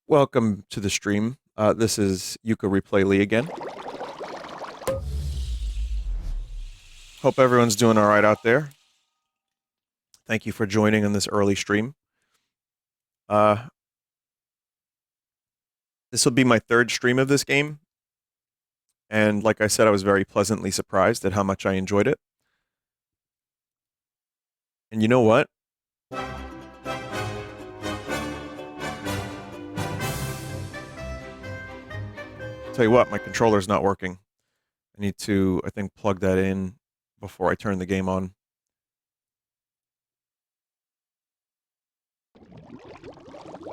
Welcome to the stream. This is Yooka-Replaylee again. Hope everyone's doing alright out there. Thank you for joining in this early stream. This will be my third stream of this game. And like I said, I was very pleasantly surprised at how much I enjoyed it. And you know what? Tell you what, my controller's not working. I need to, I think, plug that in before I turn the game on.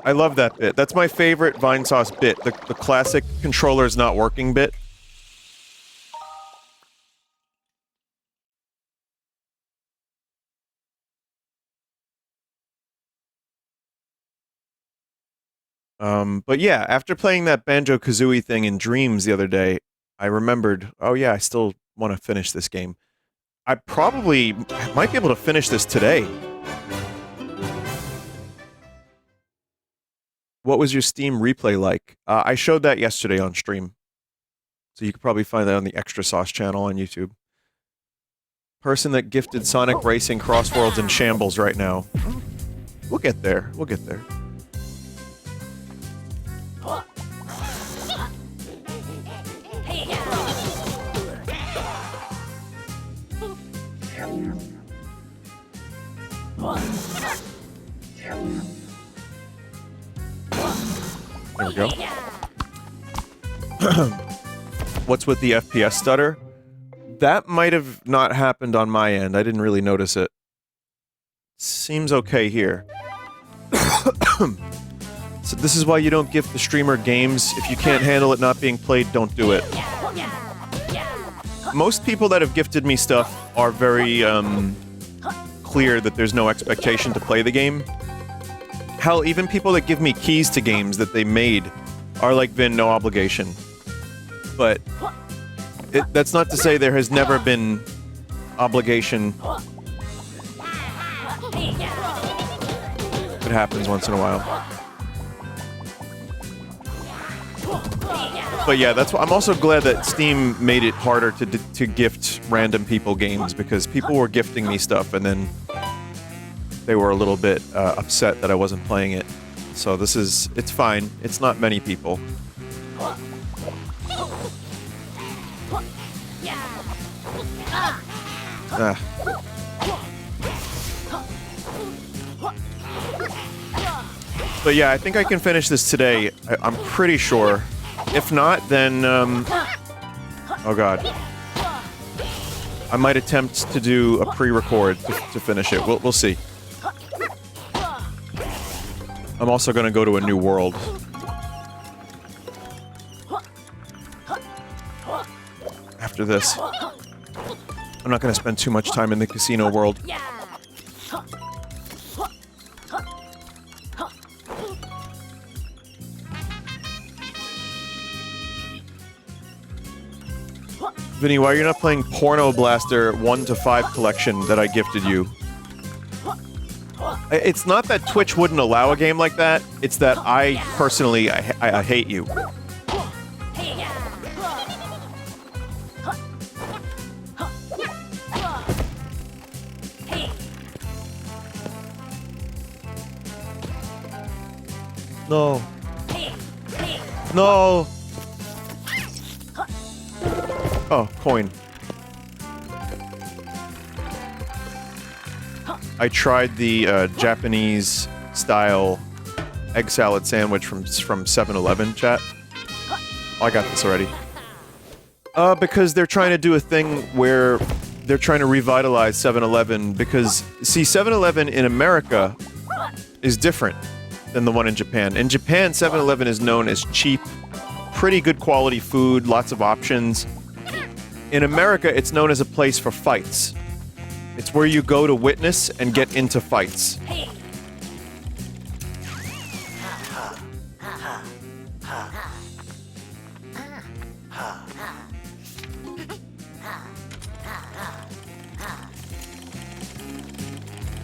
I love that bit. That's my favorite Vinesauce bit, the classic controller's not working bit. But yeah, after playing that Banjo-Kazooie thing in Dreams the other day, I remembered, oh yeah, I still want to finish this game. I probably might be able to finish this today. What was your Steam replay like? I showed that yesterday on stream. So you could probably find that on the Extra Sauce channel on YouTube. Person that gifted Sonic Racing Crossworlds in shambles right now. We'll get there. We'll get there. There we go. What's with the FPS stutter? That might have not happened on my end. I didn't really notice it. Seems okay here. So this is why you don't gift the streamer games. If you can't handle it not being played, don't do it. Most people that have gifted me stuff are very, clear that there's no expectation to play the game. Hell, even people that give me keys to games that they made are like, Vin, no obligation. But that's not to say there has never been obligation. It happens once in a while. But yeah, that's why I'm also glad that Steam made it harder to gift random people games, because people were gifting me stuff and then they were a little bit upset that I wasn't playing it. So it's fine. It's not many people. But yeah, I think I can finish this today. I'm pretty sure. If not, then, oh god. I might attempt to do a pre-record to finish it. We'll see. I'm also gonna go to a new world. After this. I'm not gonna spend too much time in the casino world. Vinny, why are you not playing Porno Blaster 1 to 5 collection that I gifted you? It's not that Twitch wouldn't allow a game like that, it's that I personally, I hate you. No. No! Oh, coin. I tried the Japanese style egg salad sandwich from 7-Eleven, chat. Oh, I got this already. Because they're trying to do a thing where they're trying to revitalize 7-Eleven, because, see, 7-Eleven in America is different than the one in Japan. In Japan, 7-Eleven is known as cheap, pretty good quality food, lots of options. In America, it's known as a place for fights. It's where you go to witness and get into fights.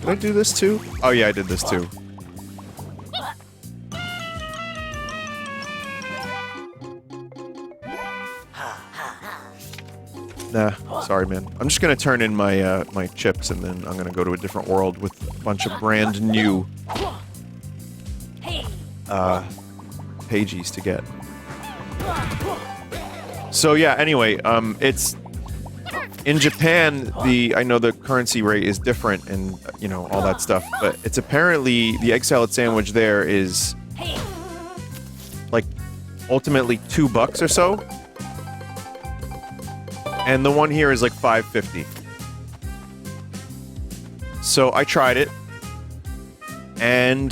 Did I do this too? Oh yeah, I did this too. Nah, sorry, man. I'm just gonna turn in my my chips, and then I'm gonna go to a different world with a bunch of brand new pages to get. So yeah. Anyway, it's in Japan. I know the currency rate is different, and you know all that stuff. But it's apparently the egg salad sandwich there is like ultimately $2 or so. And the one here is like $5.50. So I tried it. And,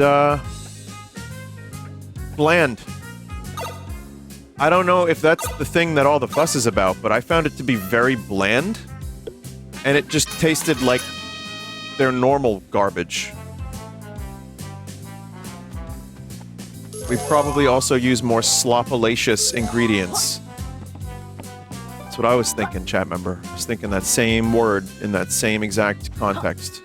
bland. I don't know if that's the thing that all the fuss is about, but I found it to be very bland. And it just tasted like their normal garbage. We probably also use more slopalacious ingredients. That's what I was thinking, chat member. I was thinking that same word in that same exact context.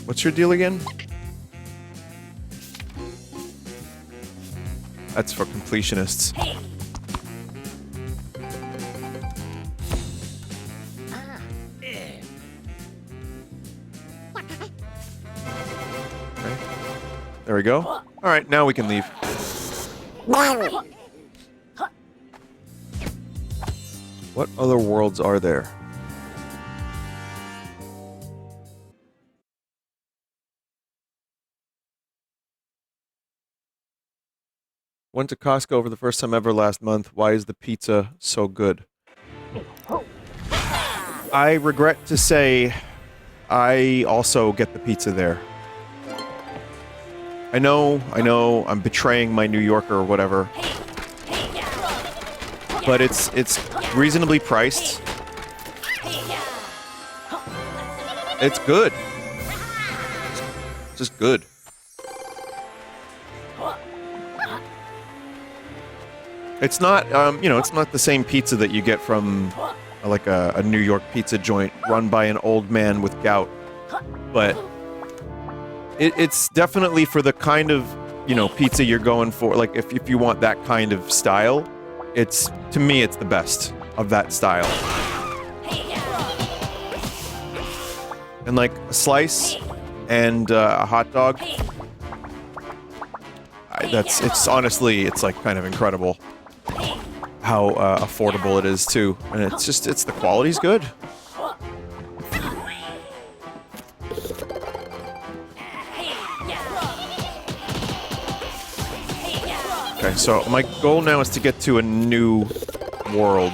What's your deal again? That's for completionists. Okay. There we go. Alright, now we can leave. What other worlds are there? Went to Costco for the first time ever last month. Why is the pizza so good? I regret to say, I also get the pizza there. I know, I'm betraying my New Yorker or whatever. But it's reasonably priced. It's good. It's just good. It's not, you know, it's not the same pizza that you get from, like, a New York pizza joint run by an old man with gout. But it's definitely for the kind of, you know, pizza you're going for. Like, if you want that kind of style, to me, it's the best of that style. And, like, a slice and a hot dog, it's like kind of incredible how affordable it is too, and it's the quality's good. Okay, so my goal now is to get to a new world,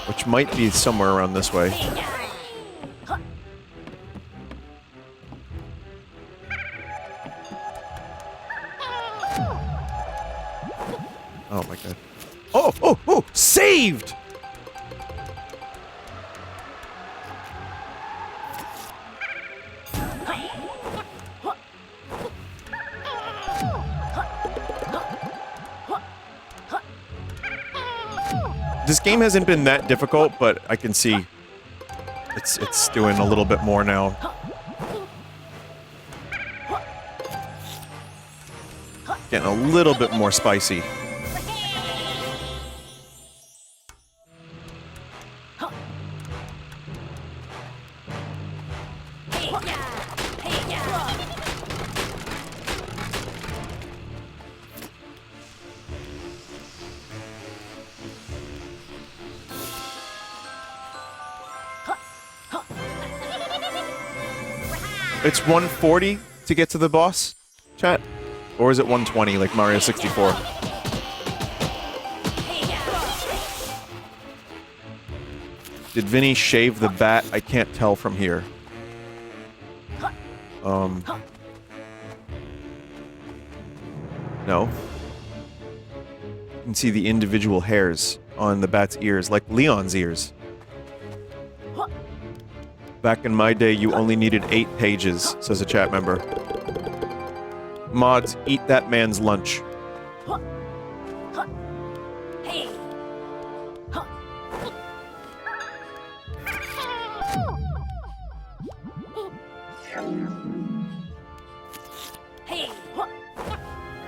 which might be somewhere around this way. Oh my god. Oh! Saved! This game hasn't been that difficult, but I can see it's doing a little bit more now. Getting a little bit more spicy. It's 140 to get to the boss, chat? Or is it 120 like Mario 64? Did Vinny shave the bat? I can't tell from here. No. You can see the individual hairs on the bat's ears, like Leon's ears. Back in my day, you only needed 8 pages, says a chat member. Mods, eat that man's lunch.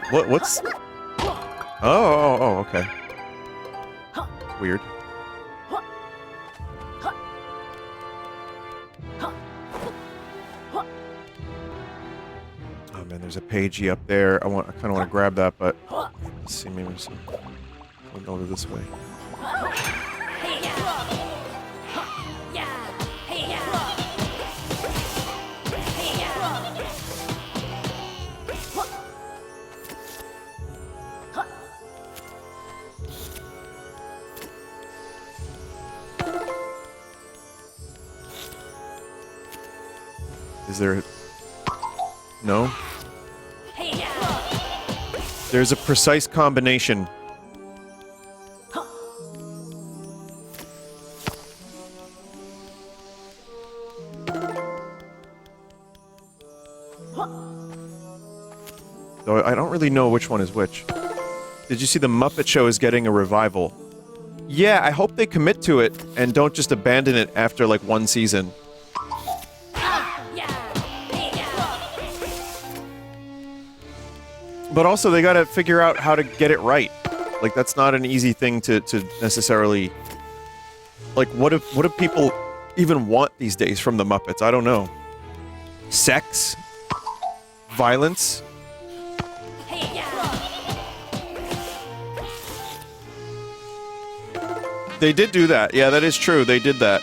What's... Oh, okay. Weird. Oh man, there's a pagey up there. I kind of want to grab that, but let's see, maybe some. Going over this way. Is there... No? There's a precise combination. Though I don't really know which one is which. Did you see the Muppet Show is getting a revival? Yeah, I hope they commit to it and don't just abandon it after like 1 season. But also, they gotta figure out how to get it right. Like, that's not an easy thing to necessarily... Like, what do people even want these days from the Muppets? I don't know. Sex? Violence? They did do that. Yeah, that is true. They did that.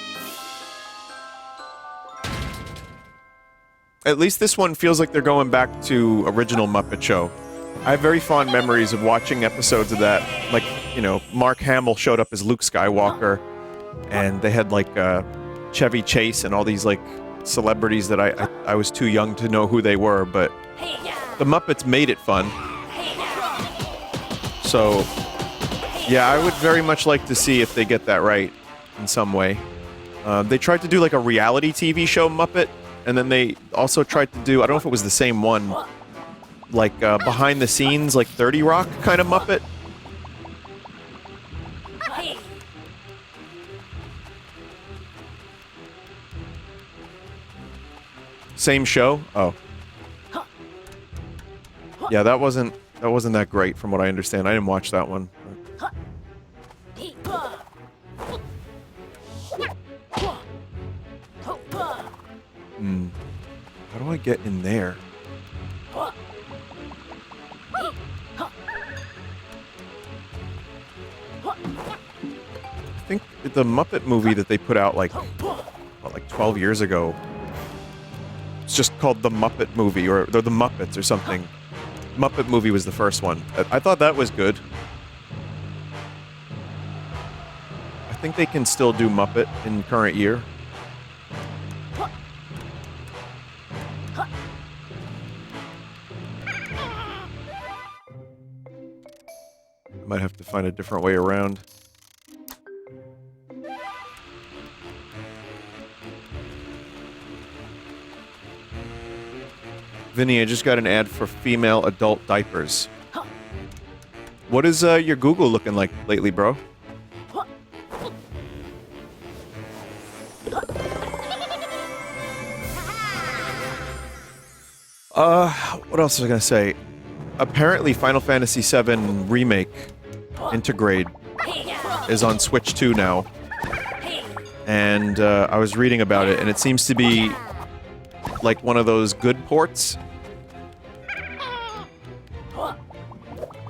At least this one feels like they're going back to original Muppet Show. I have very fond memories of watching episodes of that. Like, you know, Mark Hamill showed up as Luke Skywalker, and they had, like, Chevy Chase and all these, like, celebrities that I was too young to know who they were, but the Muppets made it fun. So, yeah, I would very much like to see if they get that right in some way. They tried to do, like, a reality TV show Muppet, and then they also tried to do, I don't know if it was the same one, like, behind the scenes, like 30 Rock kind of Muppet. Same show? Oh. Yeah, that wasn't that great from what I understand. I didn't watch that one. How do I get in there? I think the Muppet movie that they put out like 12 years ago. It's just called The Muppet Movie, or The Muppets or something. Muppet Movie was the first one. I thought that was good. I think they can still do Muppet in current year. Might have to find a different way around. Vinny, I just got an ad for female adult diapers. What is your Google looking like lately, bro? What else was I gonna say? Apparently Final Fantasy VII Remake Intergrade is on Switch 2 now. And I was reading about it, and it seems to be like one of those good ports.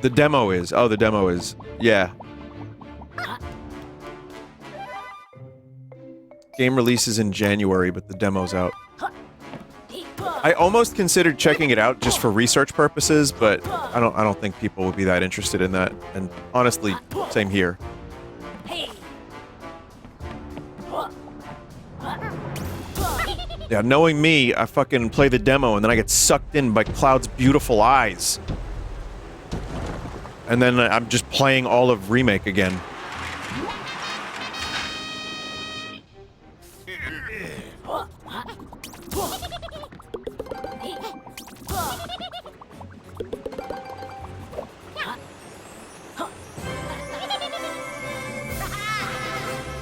The demo is. Oh, the demo is. Yeah. Game releases in January, but the demo's out. I almost considered checking it out just for research purposes, but I don't think people would be that interested in that. And honestly, same here. Yeah, knowing me, I fucking play the demo and then I get sucked in by Cloud's beautiful eyes. And then I'm just playing all of Remake again.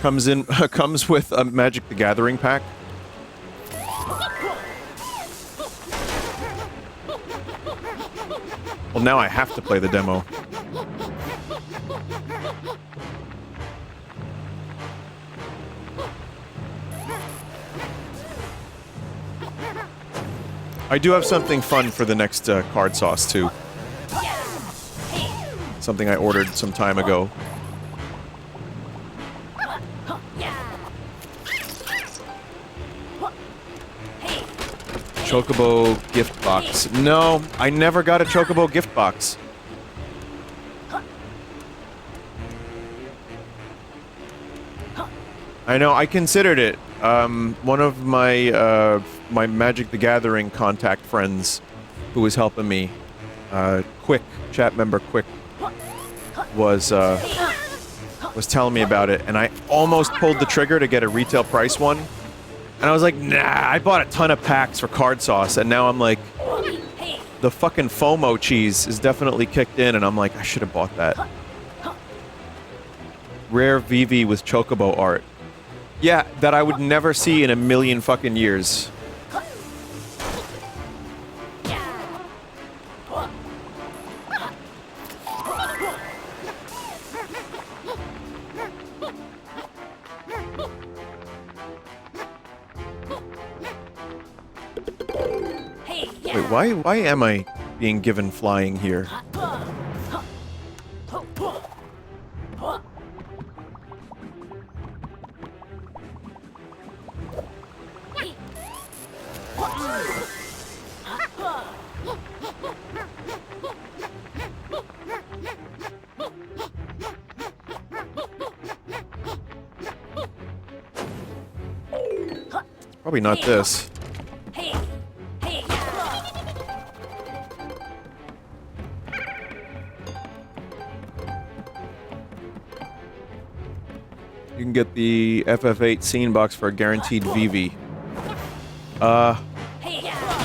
Comes with a Magic the Gathering pack. Well, now I have to play the demo. I do have something fun for the next card sauce, too. Something I ordered some time ago. Chocobo gift box. No, I never got a Chocobo gift box. I know, I considered it. One of my, my Magic the Gathering contact friends who was helping me, Quick, chat member Quick, was telling me about it, and I almost pulled the trigger to get a retail price one. And I was like, nah, I bought a ton of packs for card sauce, and now I'm like, the fucking FOMO cheese is definitely kicked in, and I'm like, I should have bought that. Rare Vivi with Chocobo art. Yeah, that I would never see in a million fucking years. Wait, why am I being given flying here? Probably not this. You can get the FF8 scene box for a guaranteed VV.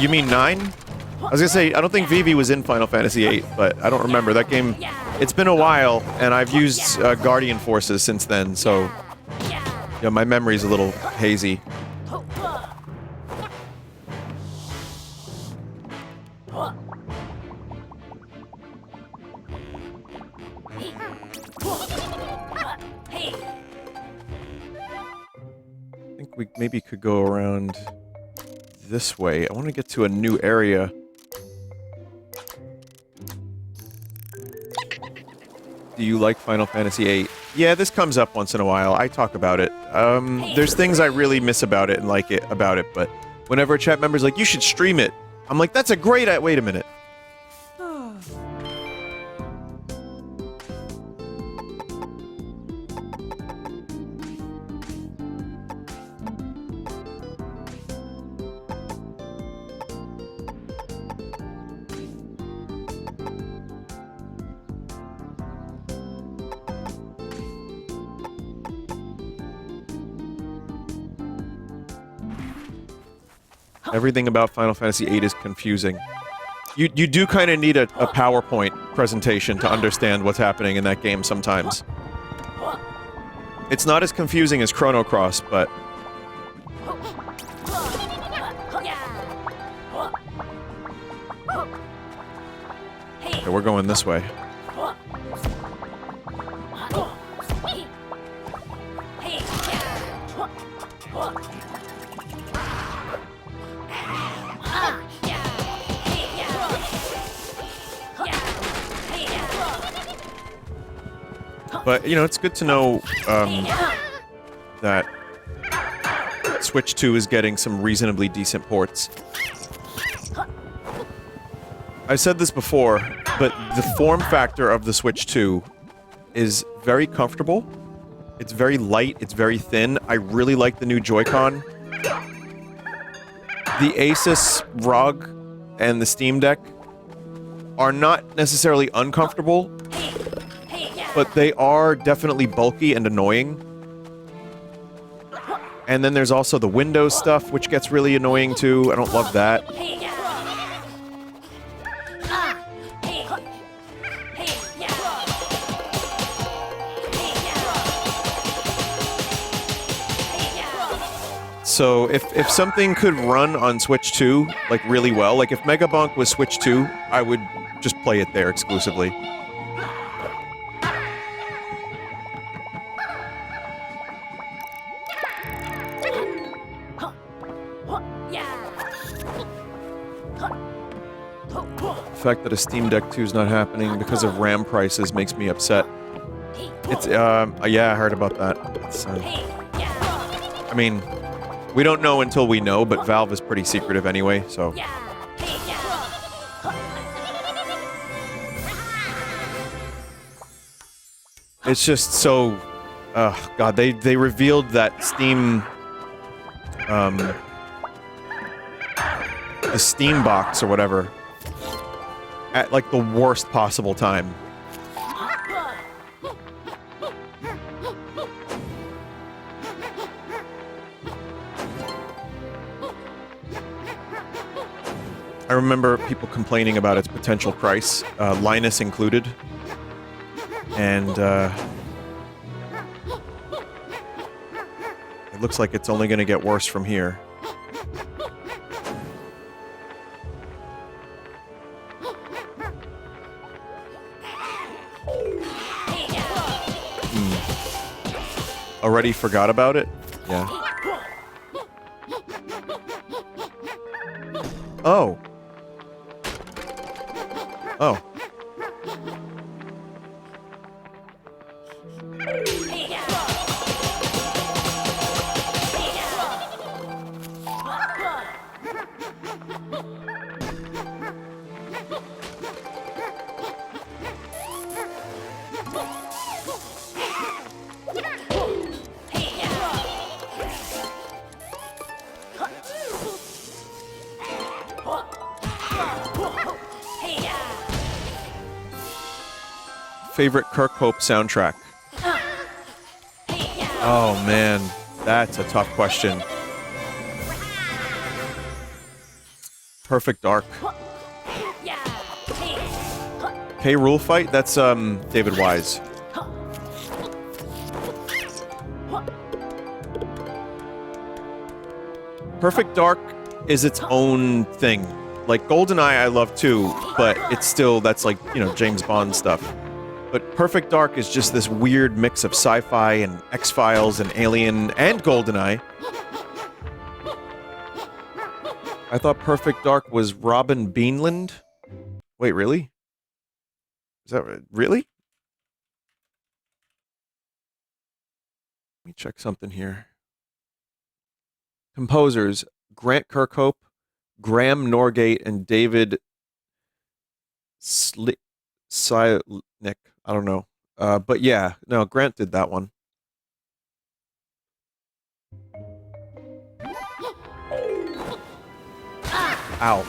You mean 9? I was gonna say, I don't think VV was in Final Fantasy VIII, but I don't remember. That game, it's been a while, and I've used Guardian Forces since then, so... Yeah, my memory's a little hazy. We maybe could go around this way. I want to get to a new area. Do you like Final Fantasy VIII? Yeah, this comes up once in a while. I talk about it. There's things I really miss about it and like it about it, but whenever a chat member's like, you should stream it, I'm like, that's a great idea. Wait a minute. Everything about Final Fantasy VIII is confusing. You do kind of need a PowerPoint presentation to understand what's happening in that game sometimes. It's not as confusing as Chrono Cross, but... Okay, we're going this way. But, you know, it's good to know, that Switch 2 is getting some reasonably decent ports. I've said this before, but the form factor of the Switch 2 is very comfortable. It's very light, it's very thin. I really like the new Joy-Con. The Asus ROG and the Steam Deck are not necessarily uncomfortable, but they are definitely bulky and annoying. And then there's also the Windows stuff, which gets really annoying too. I don't love that. So if something could run on Switch 2, like really well, like if Mega Bonk was Switch 2, I would just play it there exclusively. The fact that a Steam Deck 2 is not happening because of RAM prices makes me upset. It's, yeah, I heard about that. It's, I mean, we don't know until we know, but Valve is pretty secretive anyway, so... It's just so... God, they revealed that Steam... the Steam box or whatever at, like, the worst possible time. I remember people complaining about its potential price, Linus included. And, it looks like it's only gonna get worse from here. Already forgot about it? Yeah. Oh. Oh. Favorite Kirkhope soundtrack? Oh man, that's a tough question. Perfect Dark. K-Rule Fight? That's David Wise. Perfect Dark is its own thing. Like GoldenEye I love too, but it's still, that's like, you know, James Bond stuff. But Perfect Dark is just this weird mix of sci-fi and X-Files and Alien and GoldenEye. I thought Perfect Dark was Robin Beanland. Wait, really? Is that really? Let me check something here. Composers: Grant Kirkhope, Graham Norgate, and David Silnick. I don't know. But yeah, no, Grant did that one. Ow.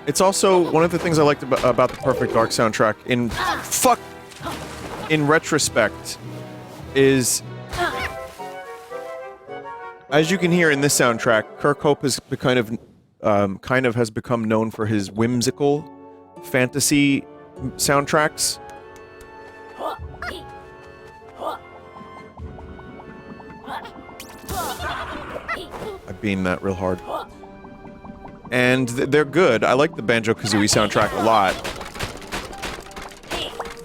It's also one of the things I liked about the Perfect Dark soundtrack in retrospect is, as you can hear in this soundtrack, Kirkhope has kind of has become known for his whimsical fantasy soundtracks. I beamed that real hard. And they're good. I like the Banjo-Kazooie soundtrack a lot.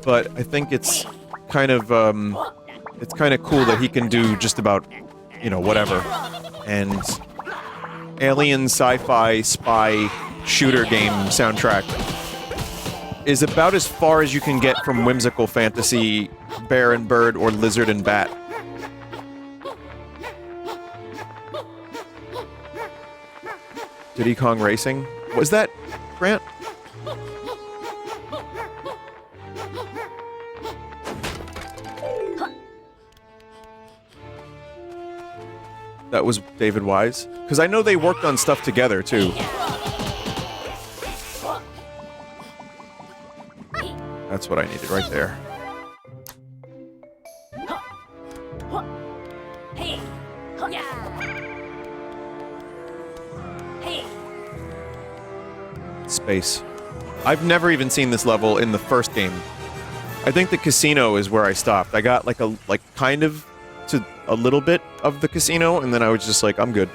But I think it's kind of cool that he can do just about, you know, whatever. And alien sci-fi spy shooter game soundtrack is about as far as you can get from whimsical fantasy, bear and bird, or lizard and bat. Diddy Kong Racing? Was that Grant? That was David Wise? Because I know they worked on stuff together, too. That's what I needed right there. Space. I've never even seen this level in the first game. I think the casino is where I stopped. I got like kind of to a little bit of the casino, and then I was just like, I'm good.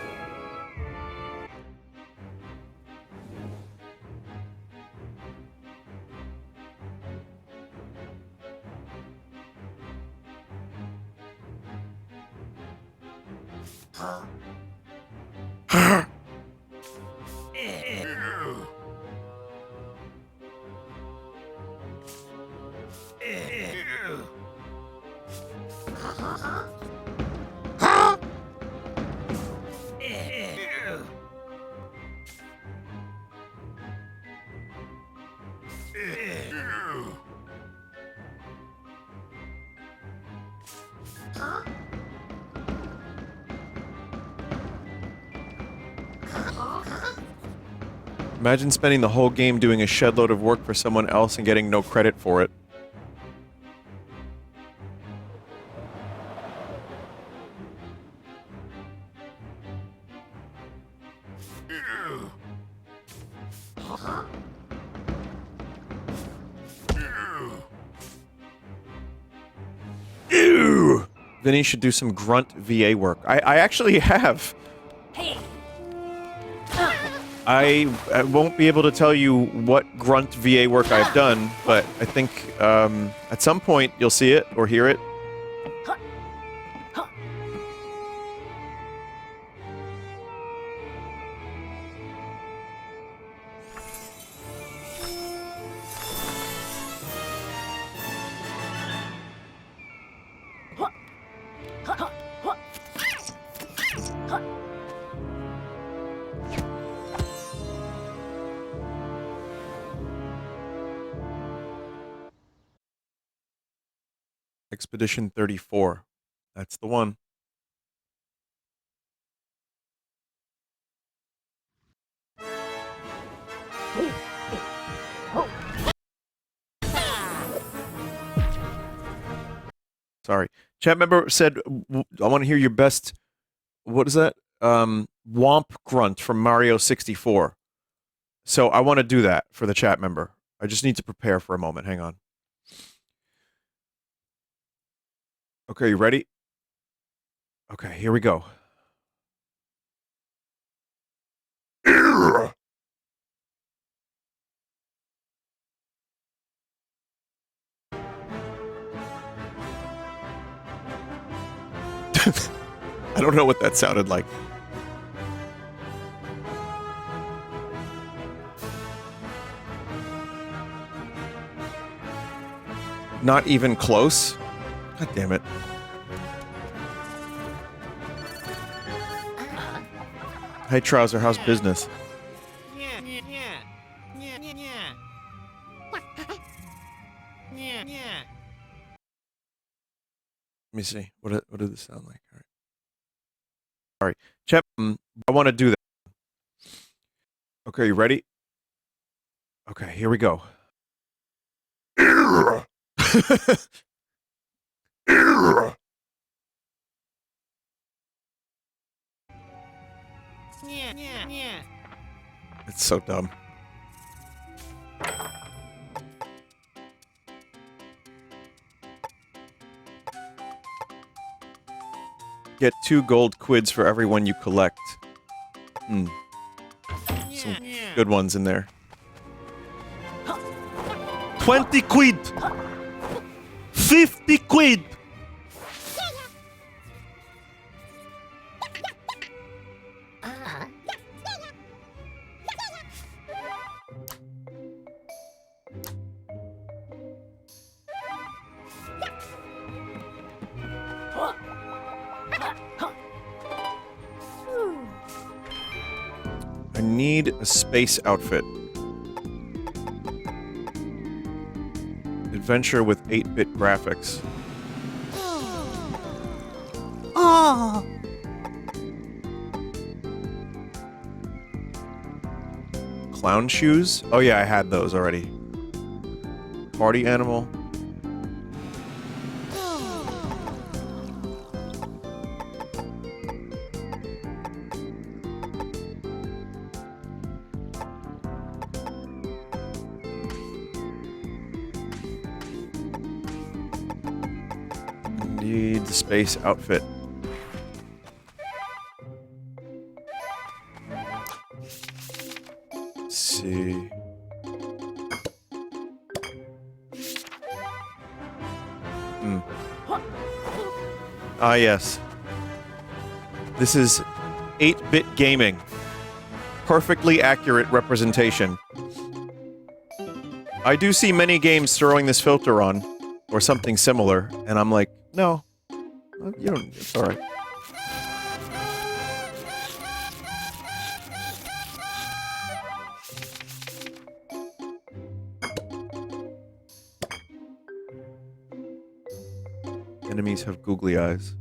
Imagine spending the whole game doing a shed load of work for someone else and getting no credit for it. Ew! Vinny should do some grunt VA work. I actually have. I won't be able to tell you what grunt VA work I've done, but I think at some point you'll see it or hear it. Expedition 34. That's the one. Sorry. Chat member said, I want to hear your best, what is that? Womp grunt from Mario 64. So I want to do that for the chat member. I just need to prepare for a moment. Hang on. Okay, you ready? Okay, here we go. I don't know what that sounded like. Not even close? God damn it. Hey Trouser, how's business? Let me see. What did this sound like? All right. Sorry. Chat, I want to do that. Okay, you ready? Okay, here we go. It's so dumb. Get 2 gold quids for every one you collect. Some good ones in there. 20 quid! 50 quid! I need a space outfit. Adventure with 8-bit graphics. Oh. Clown shoes? Oh yeah, I had those already. Party animal. Need the space outfit. Let's see. Ah, yes. This is 8-bit gaming. Perfectly accurate representation. I do see many games throwing this filter on, or something similar, and I'm like, no. You don't, it's alright. Enemies have googly eyes.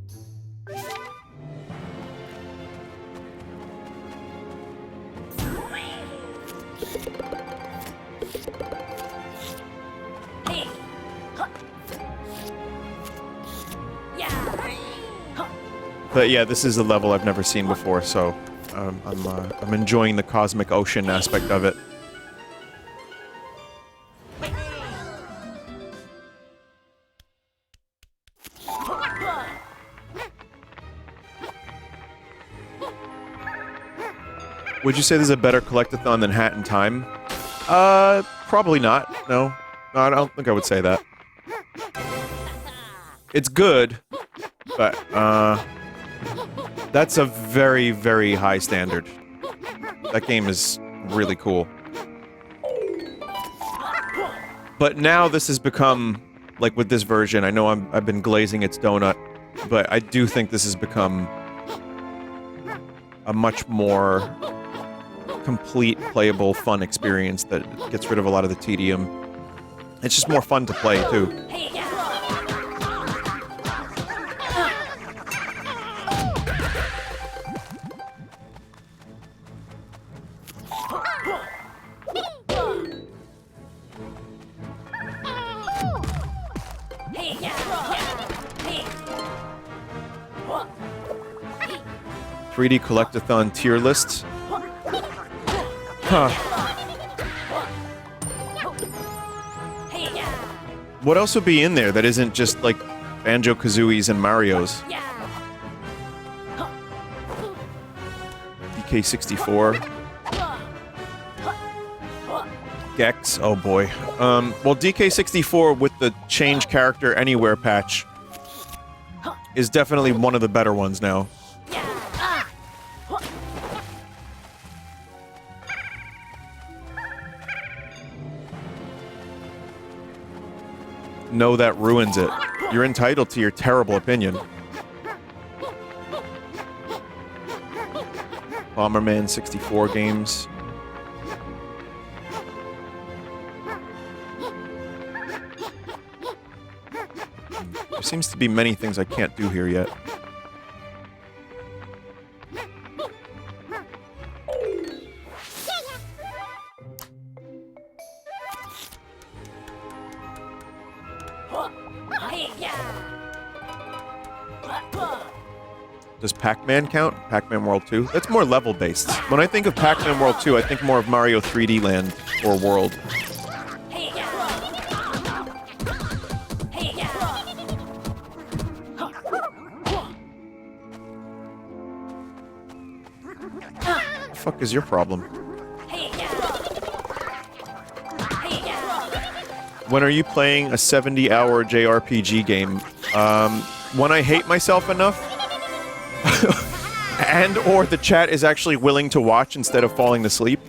But yeah, this is a level I've never seen before, so I'm enjoying the cosmic ocean aspect of it. Would you say this is a better collectathon than Hat in Time? Probably not. No, I don't think I would say that. It's good, but that's a very, very high standard. That game is really cool. But now this has become, like with this version, I know I've been glazing its donut, but I do think this has become a much more complete, playable, fun experience that gets rid of a lot of the tedium. It's just more fun to play, too. 3D Collectathon tier list. Huh. What else would be in there that isn't just, like, Banjo-Kazooies and Marios? DK64. Gex, oh boy. Well, DK64 with the Change Character Anywhere patch is definitely one of the better ones now. No, that ruins it. You're entitled to your terrible opinion. Bomberman 64 games. There seems to be many things I can't do here yet. Does Pac-Man count? Pac-Man World 2? That's more level-based. When I think of Pac-Man World 2, I think more of Mario 3D Land or World. What the fuck is your problem? When are you playing a 70-hour JRPG game? When I hate myself enough, and or the chat is actually willing to watch instead of falling asleep.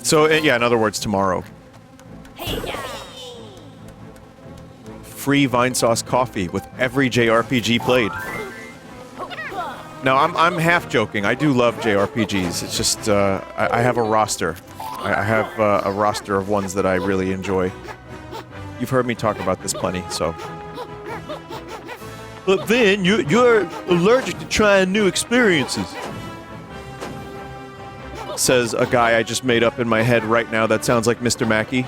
So, yeah, in other words, tomorrow. Free Vinesauce coffee with every JRPG played. Now, I'm half joking. I do love JRPGs. It's just, I have a roster. I have a roster of ones that I really enjoy. You've heard me talk about this plenty, so... But then, you're allergic to trying new experiences. Says a guy I just made up in my head right now that sounds like Mr. Mackey.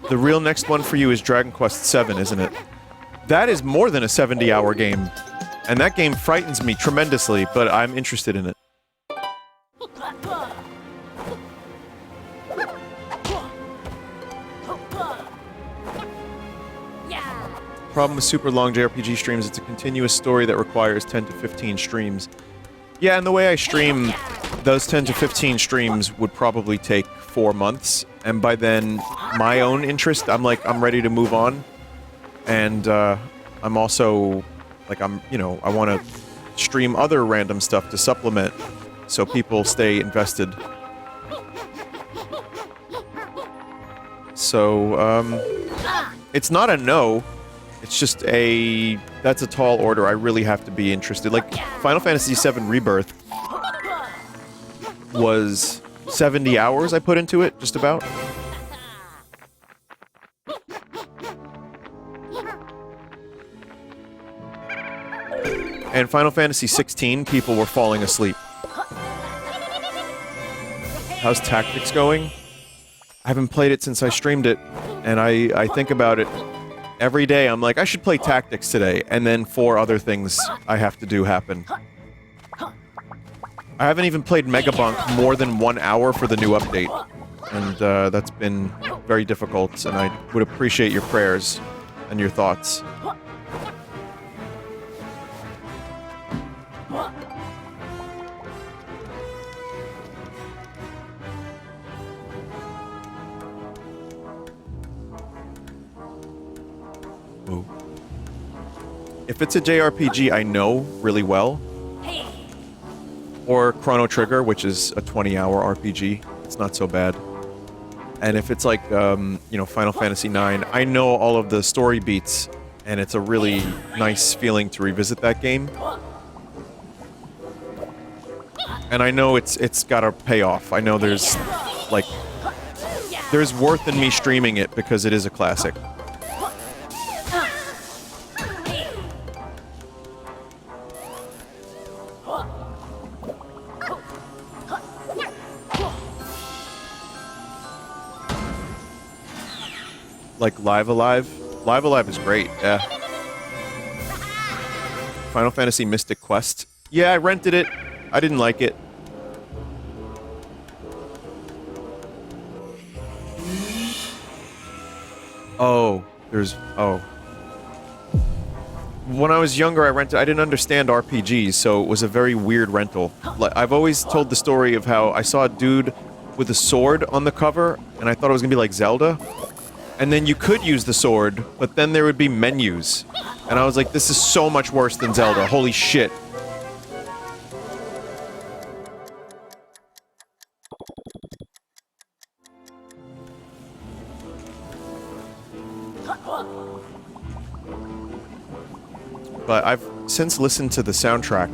The real next one for you is Dragon Quest VII, isn't it? That is more than a 70-hour game. And that game frightens me tremendously, but I'm interested in it. Problem with super long JRPG streams, it's a continuous story that requires 10 to 15 streams. Yeah, and the way I stream, those 10 to 15 streams would probably take 4 months, and by then, my own interest, I'm ready to move on. And, I'm also, like, I want to stream other random stuff to supplement, so people stay invested. So, it's not a no. It's just that's a tall order. I really have to be interested. Like, Final Fantasy VII Rebirth was 70 hours I put into it, just about. And Final Fantasy 16, people were falling asleep. How's Tactics going? I haven't played it since I streamed it, and I think about it every day. I'm like, I should play Tactics today, and then 4 other things I have to do happen. I haven't even played Megabunk more than 1 hour for the new update, and that's been very difficult, and I would appreciate your prayers and your thoughts. Ooh. If it's a JRPG I know really well, or Chrono Trigger, which is a 20-hour RPG, it's not so bad. And if it's like, you know, Final Fantasy IX, I know all of the story beats, and it's a really nice feeling to revisit that game. And I know it's gotta pay off. I know there's, like, there's worth in me streaming it because it is a classic. Like Live Alive? Live Alive is great, yeah. Final Fantasy Mystic Quest? Yeah, I rented it. I didn't like it. Oh, oh. When I was younger, I didn't understand RPGs, so it was a very weird rental. I've always told the story of how I saw a dude with a sword on the cover, and I thought it was gonna be like Zelda. And then you could use the sword, but then there would be menus. And I was like, this is so much worse than Zelda, holy shit. But I've since listened to the soundtrack,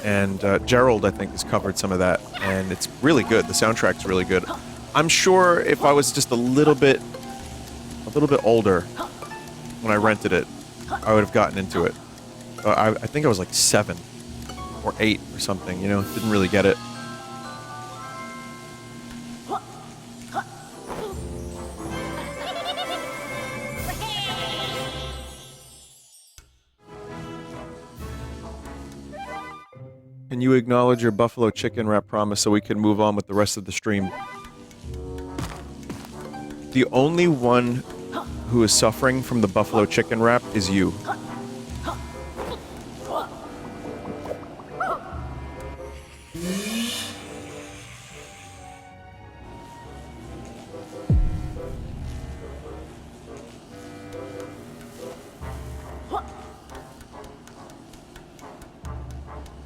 and Gerald, I think, has covered some of that, and it's really good. The soundtrack's really good. I'm sure if I was just a little bit older when I rented it, I would have gotten into it. I think I was like 7 or 8 or something, you know? Didn't really get it. Can you acknowledge your buffalo chicken wrap promise so we can move on with the rest of the stream? The only one who is suffering from the buffalo chicken wrap is you.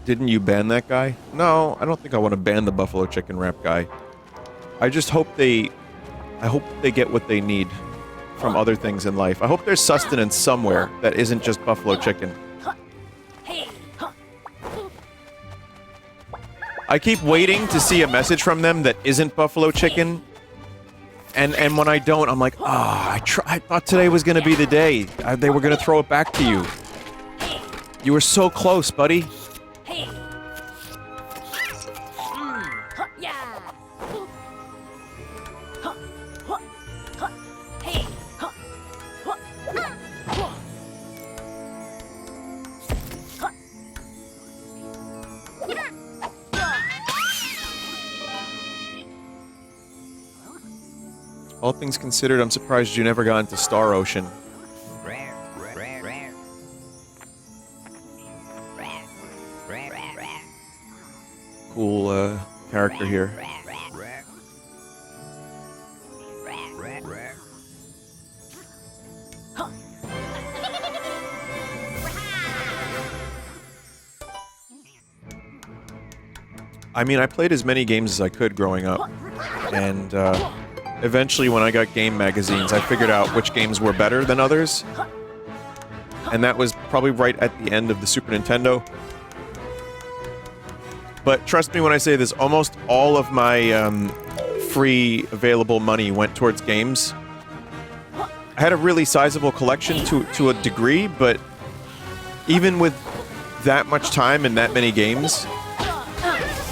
Didn't you ban that guy? No, I don't think I want to ban the buffalo chicken wrap guy. I just hope I hope they get what they need from other things in life. I hope there's sustenance somewhere that isn't just buffalo chicken. I keep waiting to see a message from them that isn't buffalo chicken. And when I don't, I'm like, I thought today was going to be the day. They were going to throw it back to you. You were so close, buddy. All things considered, I'm surprised you never got into Star Ocean. Cool, character here. I mean, I played as many games as I could growing up, and eventually when I got game magazines, I figured out which games were better than others, and that was probably right at the end of the Super Nintendo. But trust me when I say this, almost all of my free available money went towards games. I had a really sizable collection to a degree, but even with that much time and that many games,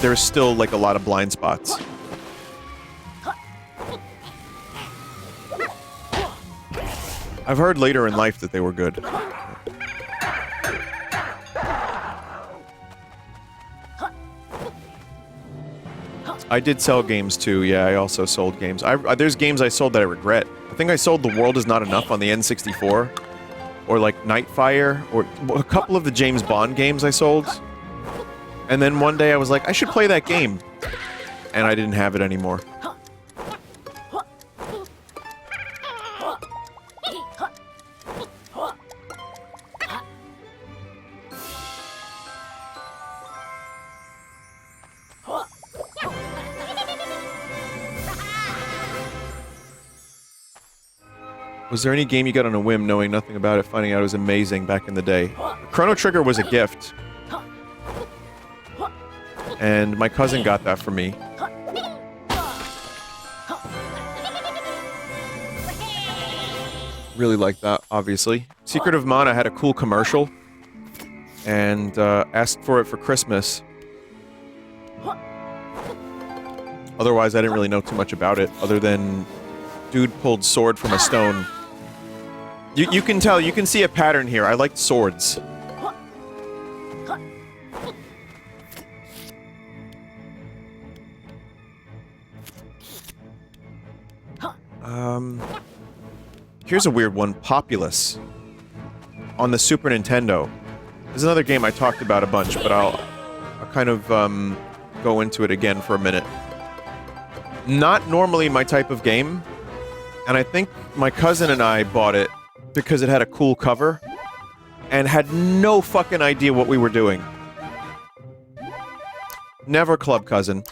there's still, like, a lot of blind spots. I've heard later in life that they were good. I did sell games too, yeah, I also sold games. There's games I sold that I regret. I think I sold The World Is Not Enough on the N64. Or, like, Nightfire, or a couple of the James Bond games I sold. And then one day I was like, I should play that game. And I didn't have it anymore. Was there any game you got on a whim, knowing nothing about it, finding out it was amazing back in the day? Chrono Trigger was a gift. And my cousin got that for me. Really liked that, obviously. Secret of Mana had a cool commercial. And asked for it for Christmas. Otherwise, I didn't really know too much about it, other than dude pulled sword from a stone. You can tell, you can see a pattern here. I liked swords. Here's a weird one. Populous. On the Super Nintendo. There's another game I talked about a bunch, but I'll kind of, go into it again for a minute. Not normally my type of game, and I think my cousin and I bought it because it had a cool cover, and had no fucking idea what we were doing. Never club cousin.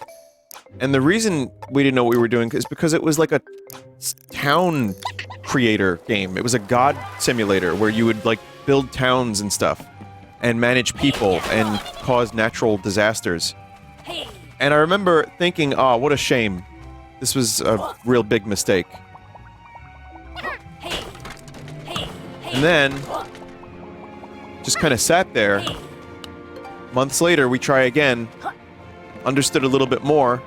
And the reason we didn't know what we were doing is because it was like a town creator game. It was a god simulator where you would, like, build towns and stuff, and manage people, and cause natural disasters. And I remember thinking, oh, what a shame. This was a real big mistake. And then, just kind of sat there. Months later, we try again. Understood a little bit more.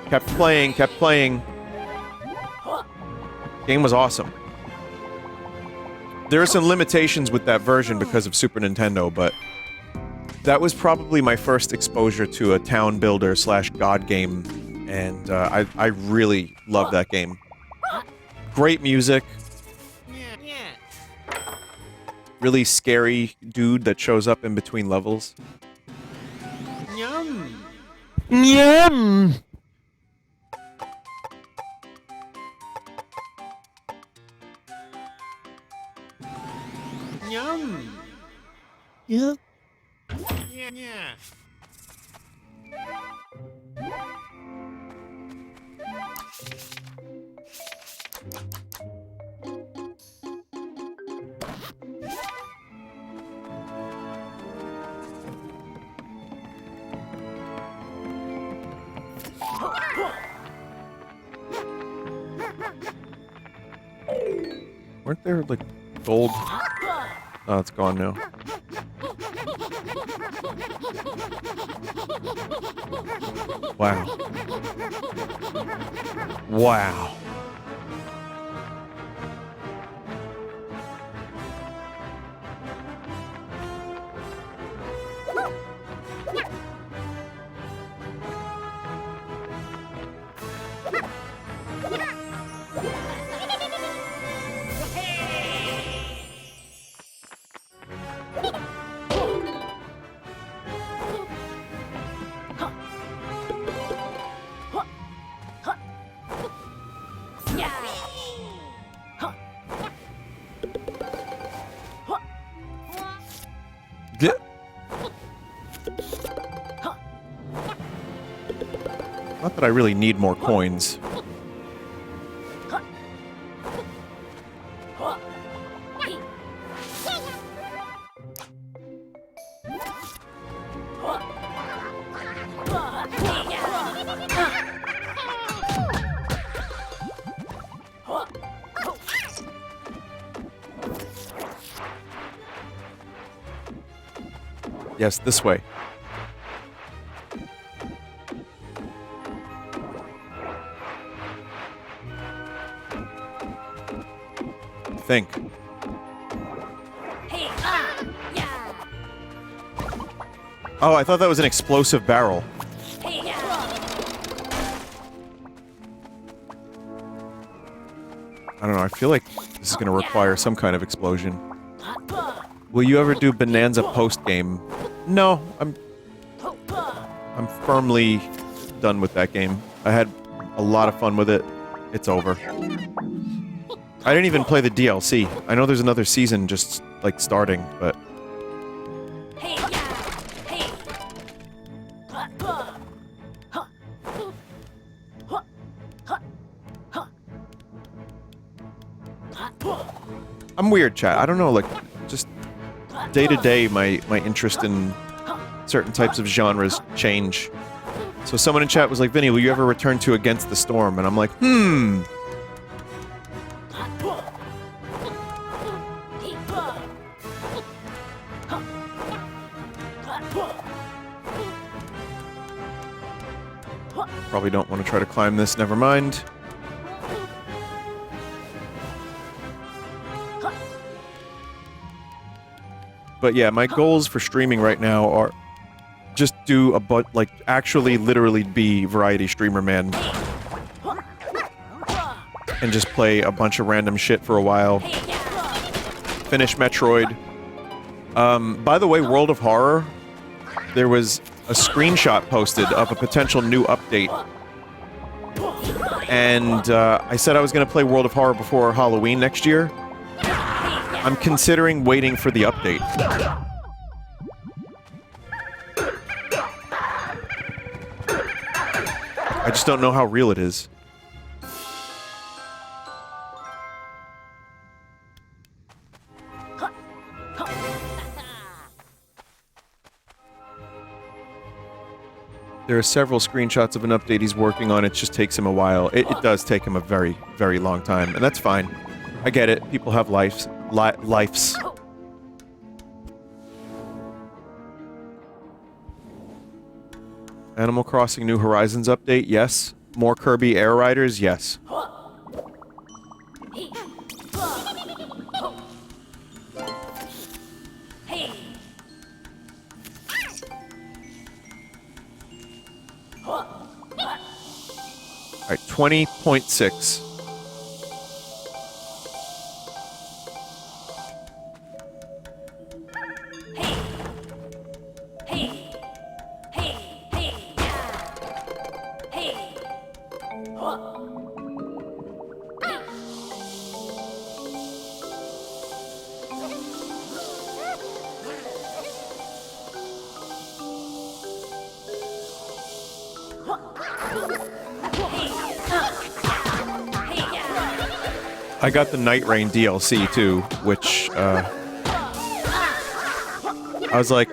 Kept playing, kept playing. Game was awesome. There are some limitations with that version because of Super Nintendo, but that was probably my first exposure to a town builder / god game, and I really loved that game. Great music. Really scary dude that shows up in between levels. Yum. Yum! Yum. Yep. Yeah. Yeah. Weren't there, like, gold? Oh, it's gone now. Wow. Wow. Not that I really need more coins. Yes, this way. Think. Oh, I thought that was an explosive barrel. I don't know, I feel like this is gonna require some kind of explosion. Will you ever do Bonanza post-game? No, I'm firmly done with that game. I had a lot of fun with it. It's over. I didn't even play the DLC. I know there's another season just, like, starting, but... I'm weird, chat. I don't know, like, just day to day, my interest in certain types of genres change. So someone in chat was like, Vinny, will you ever return to Against the Storm? And I'm like, Probably don't want to try to climb this, never mind. But yeah, my goals for streaming right now are just do like, actually literally be Variety Streamer Man. And just play a bunch of random shit for a while. Finish Metroid. By the way, World of Horror, there was a screenshot posted of a potential new update. And I said I was going to play World of Horror before Halloween next year. I'm considering waiting for the update. I just don't know how real it is. There are several screenshots of an update he's working on. It just takes him a while. It does take him a very, very long time, and that's fine. I get it. People have lives. Lifes. Animal Crossing New Horizons update, yes. More Kirby Air Riders, yes. Alright, 20.6. I got the Night Rain DLC too, which, I was like,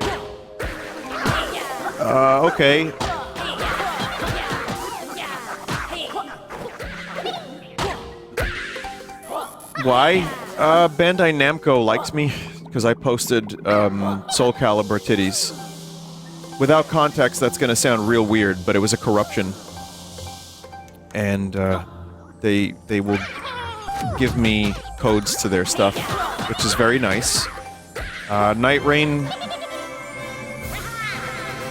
okay. Why? Bandai Namco likes me, because I posted, Soul Calibur titties. Without context, that's gonna sound real weird, but it was a corruption. And, they will give me codes to their stuff, which is very nice. Night Rain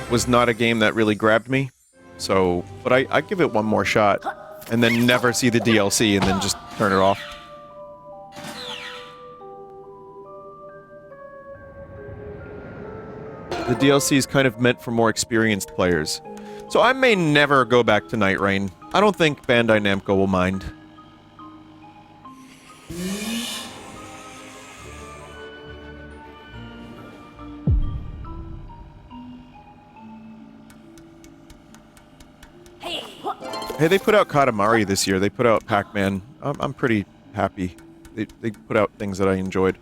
was not a game that really grabbed me, so... But I give it one more shot, and then never see the DLC, and then just turn it off. The DLC is kind of meant for more experienced players. So I may never go back to Night Rain. I don't think Bandai Namco will mind. Hey, they put out Katamari this year. They put out Pac-Man. I'm pretty happy. They put out things that I enjoyed.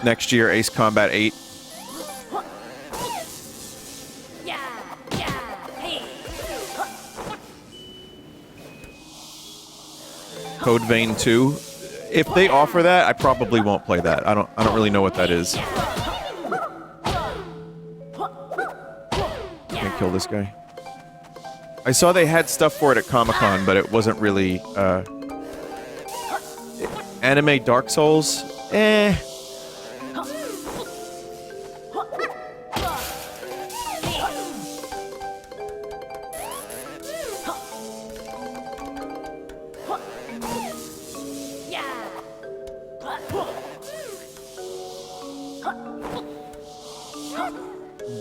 Next year, Ace Combat 8. Code Vein 2. If they offer that, I probably won't play that. I don't really know what that is. Can't kill this guy. I saw they had stuff for it at Comic-Con, but it wasn't really anime Dark Souls. Eh.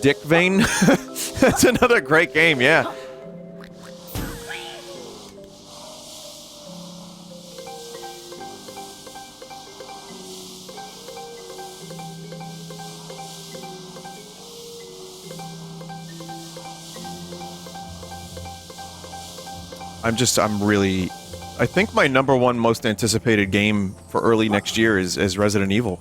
Dick Vein? That's another great game, yeah. I think my #1 most anticipated game for early next year is Resident Evil.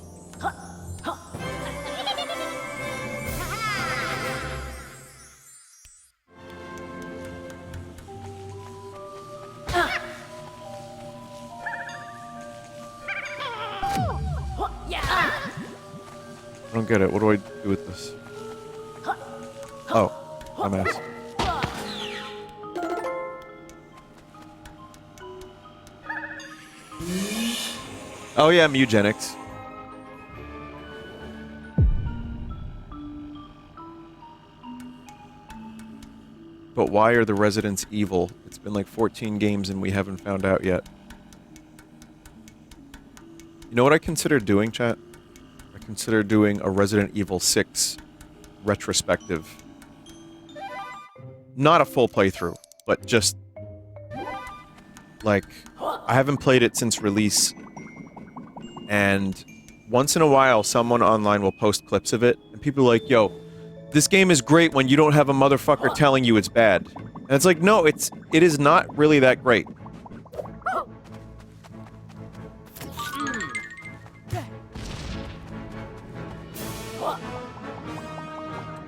I don't get it. What do I do with this? Oh, dumbass. Oh yeah, Mugenics. But why are the residents evil? It's been like 14 games and we haven't found out yet. You know what I consider doing, chat? I consider doing a Resident Evil 6 retrospective. Not a full playthrough, but just... like, I haven't played it since release, and once in a while someone online will post clips of it, and people are like, yo, this game is great when you don't have a motherfucker telling you it's bad. And it's like, no, it is not really that great.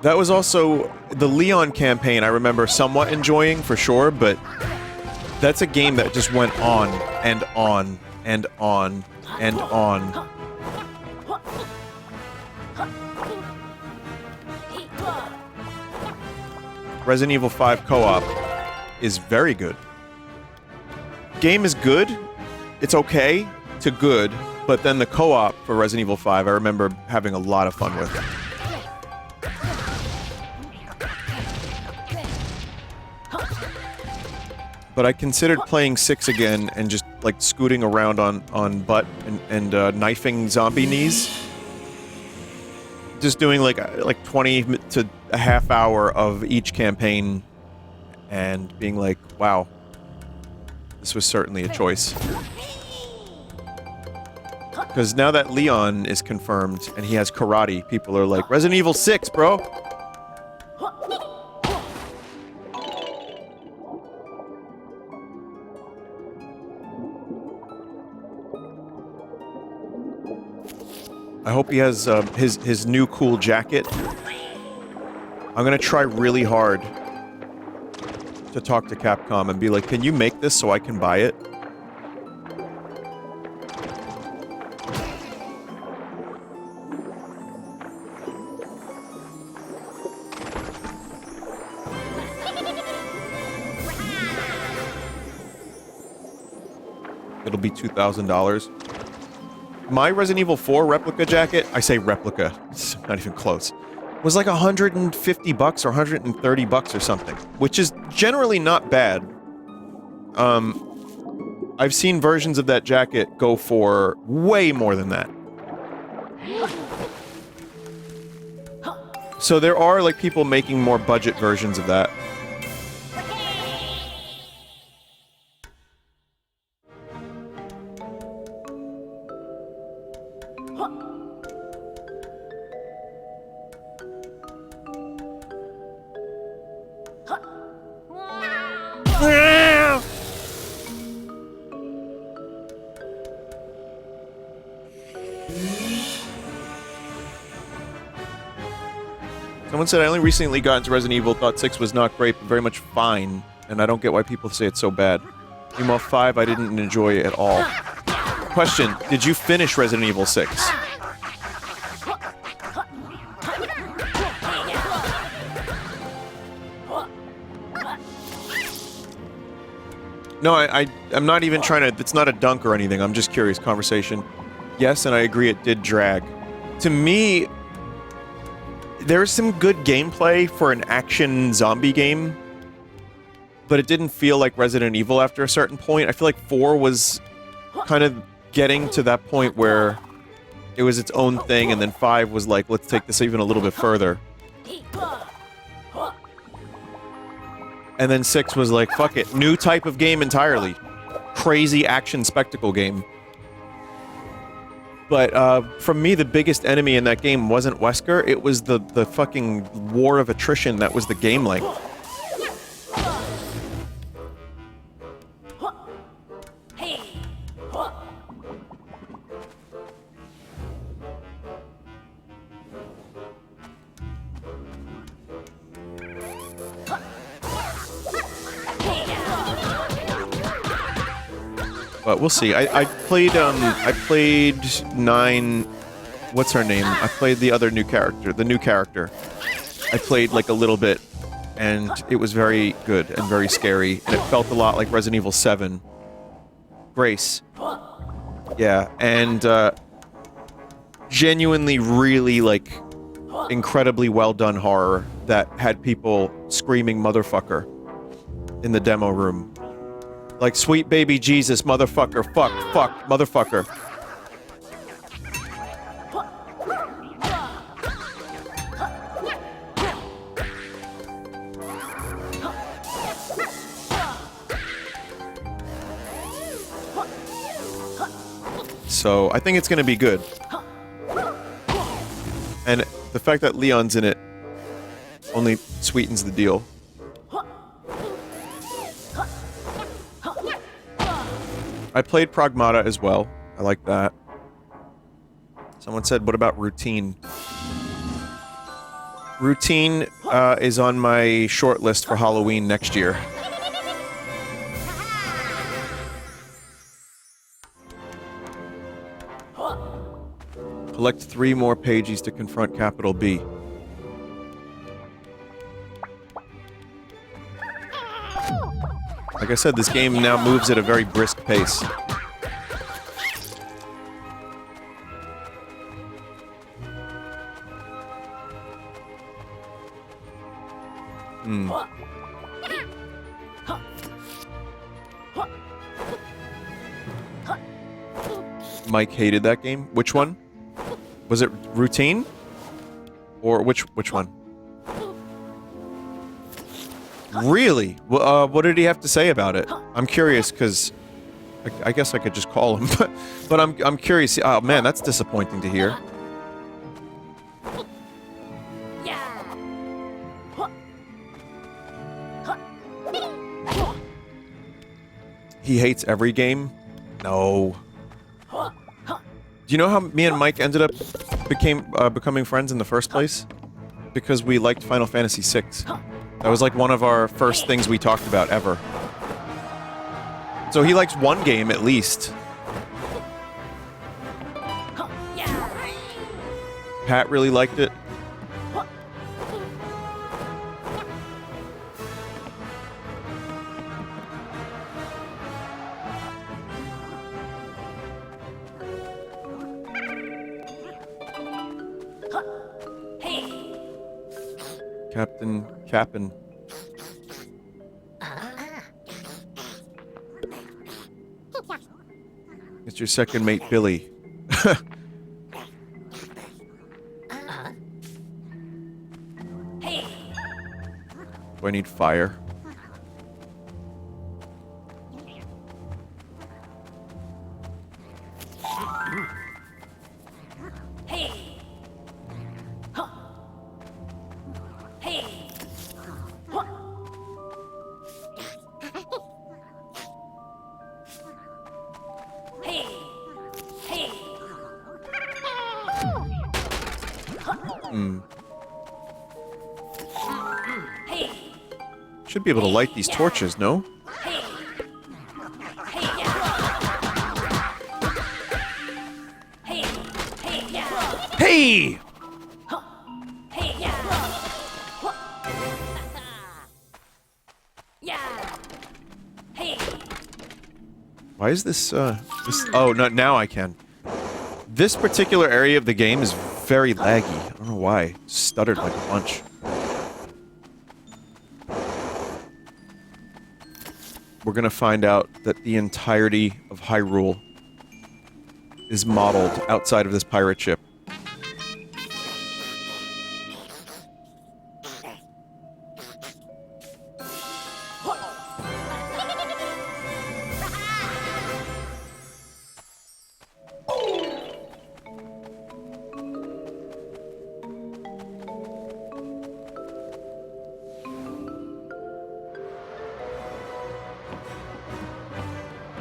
That was also the Leon campaign I remember somewhat enjoying for sure, but that's a game that just went on and on and on and on. Resident Evil 5 co-op is very good. Game is good, it's okay to good, but then the co-op for Resident Evil 5 I remember having a lot of fun with. But I considered playing 6 again and just, like, scooting around on butt and knifing zombie knees. Just doing, like 20 to a half hour of each campaign and being like, wow, this was certainly a choice. Because now that Leon is confirmed and he has karate, people are like, Resident Evil 6, bro! I hope he has his new cool jacket. I'm gonna try really hard to talk to Capcom and be like, can you make this so I can buy it? It'll be $2,000. My Resident Evil 4 replica jacket, I say replica, it's not even close, was like $150 or $130 or something, which is generally not bad. I've seen versions of that jacket go for way more than that. So there are, like, people making more budget versions of that. Someone said, I only recently got into Resident Evil, thought 6 was not great, but very much fine, and I don't get why people say it's so bad. Meanwhile, 5 I didn't enjoy it at all. Question, did you finish Resident Evil 6? No, I'm not even trying to... It's not a dunk or anything, I'm just curious. Conversation. Yes, and I agree it did drag. To me... There's some good gameplay for an action zombie game, but it didn't feel like Resident Evil after a certain point. I feel like 4 was kind of getting to that point where it was its own thing, and then 5 was like, let's take this even a little bit further. And then 6 was like, fuck it, new type of game entirely. Crazy action spectacle game. But, for me, the biggest enemy in that game wasn't Wesker, it was the fucking war of attrition that was the game length. But we'll see. I played 9... What's her name? I played the other new character. The new character. I played, like, a little bit, and it was very good and very scary, and it felt a lot like Resident Evil 7. Grace. Yeah, and, genuinely really, like, incredibly well-done horror that had people screaming motherfucker in the demo room. Like, sweet baby Jesus, motherfucker, fuck, motherfucker. So, I think it's gonna be good. And the fact that Leon's in it only sweetens the deal. I played Pragmata as well. I like that. Someone said, what about Routine? Routine is on my short list for Halloween next year. Collect 3 more pages to confront Capital B. Like I said, this game now moves at a very brisk pace. Mike hated that game. Which one? Was it Routine? Or which one? Really? What did he have to say about it? I'm curious, because I guess I could just call him, but I'm curious. Oh man, that's disappointing to hear. He hates every game? No. Do you know how me and Mike ended up becoming friends in the first place? Because we liked Final Fantasy VI. That was like one of our first things we talked about ever. So he likes one game at least. Pat really liked it. Captain. It's your second mate, Billy. Do I need fire? Should be able to light these torches, no? Hey! Why is this, oh, no, now I can. This particular area of the game is very laggy. I don't know why. Stuttered like a bunch. We're gonna find out that the entirety of Hyrule is modeled outside of this pirate ship.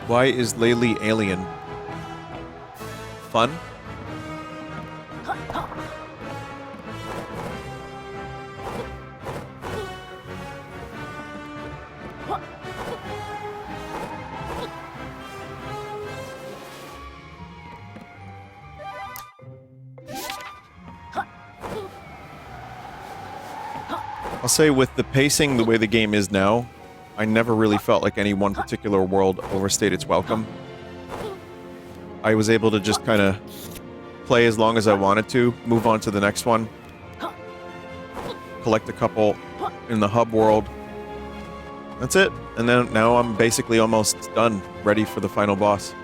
Why is Laylee alien? Fun? I'll say with the pacing the way the game is now, I never really felt like any one particular world overstayed its welcome. I was able to just kind of play as long as I wanted to, move on to the next one, collect a couple in the hub world. That's it. And then now I'm basically almost done, ready for the final boss.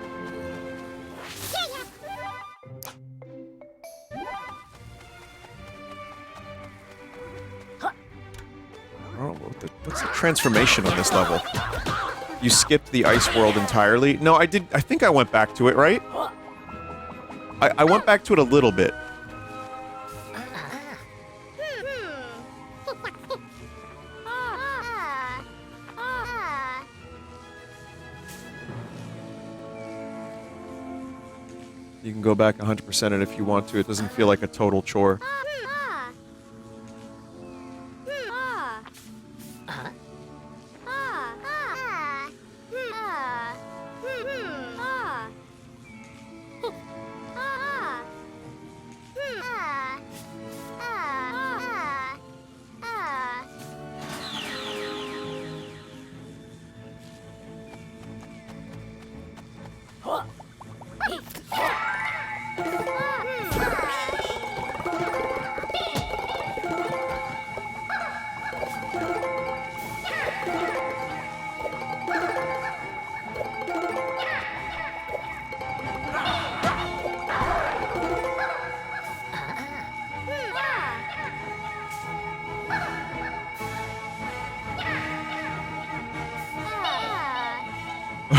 What's the transformation on this level? You skipped the ice world entirely? No, I did. I think I went back to it, right? I went back to it a little bit. You can go back 100% it if you want to. It doesn't feel like a total chore.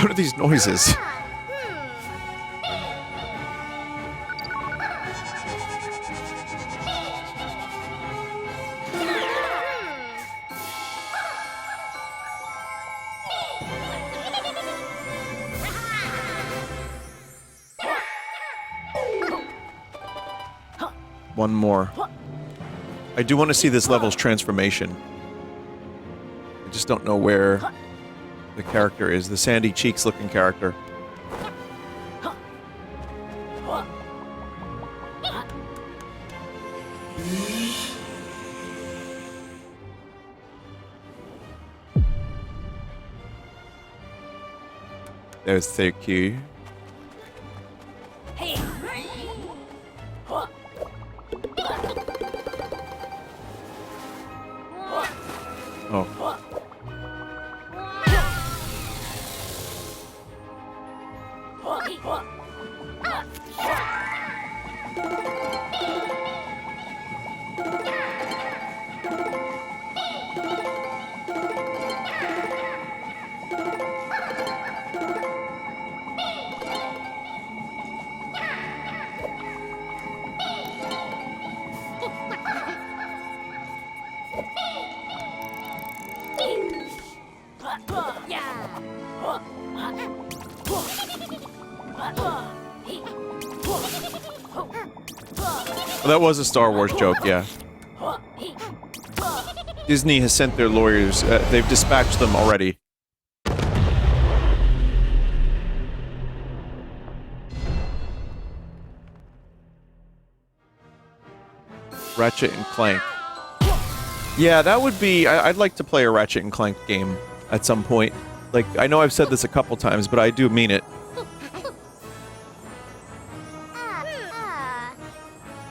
What are these noises? One more. I do want to see this level's transformation. I just don't know where the character is. The Sandy Cheeks looking character. There's so cute. Oh. Well, that was a Star Wars joke, yeah. Disney has sent their lawyers. They've dispatched them already. Ratchet and Clank. Yeah, that would be... I'd like to play a Ratchet and Clank game at some point. Like, I know I've said this a couple times, but I do mean it.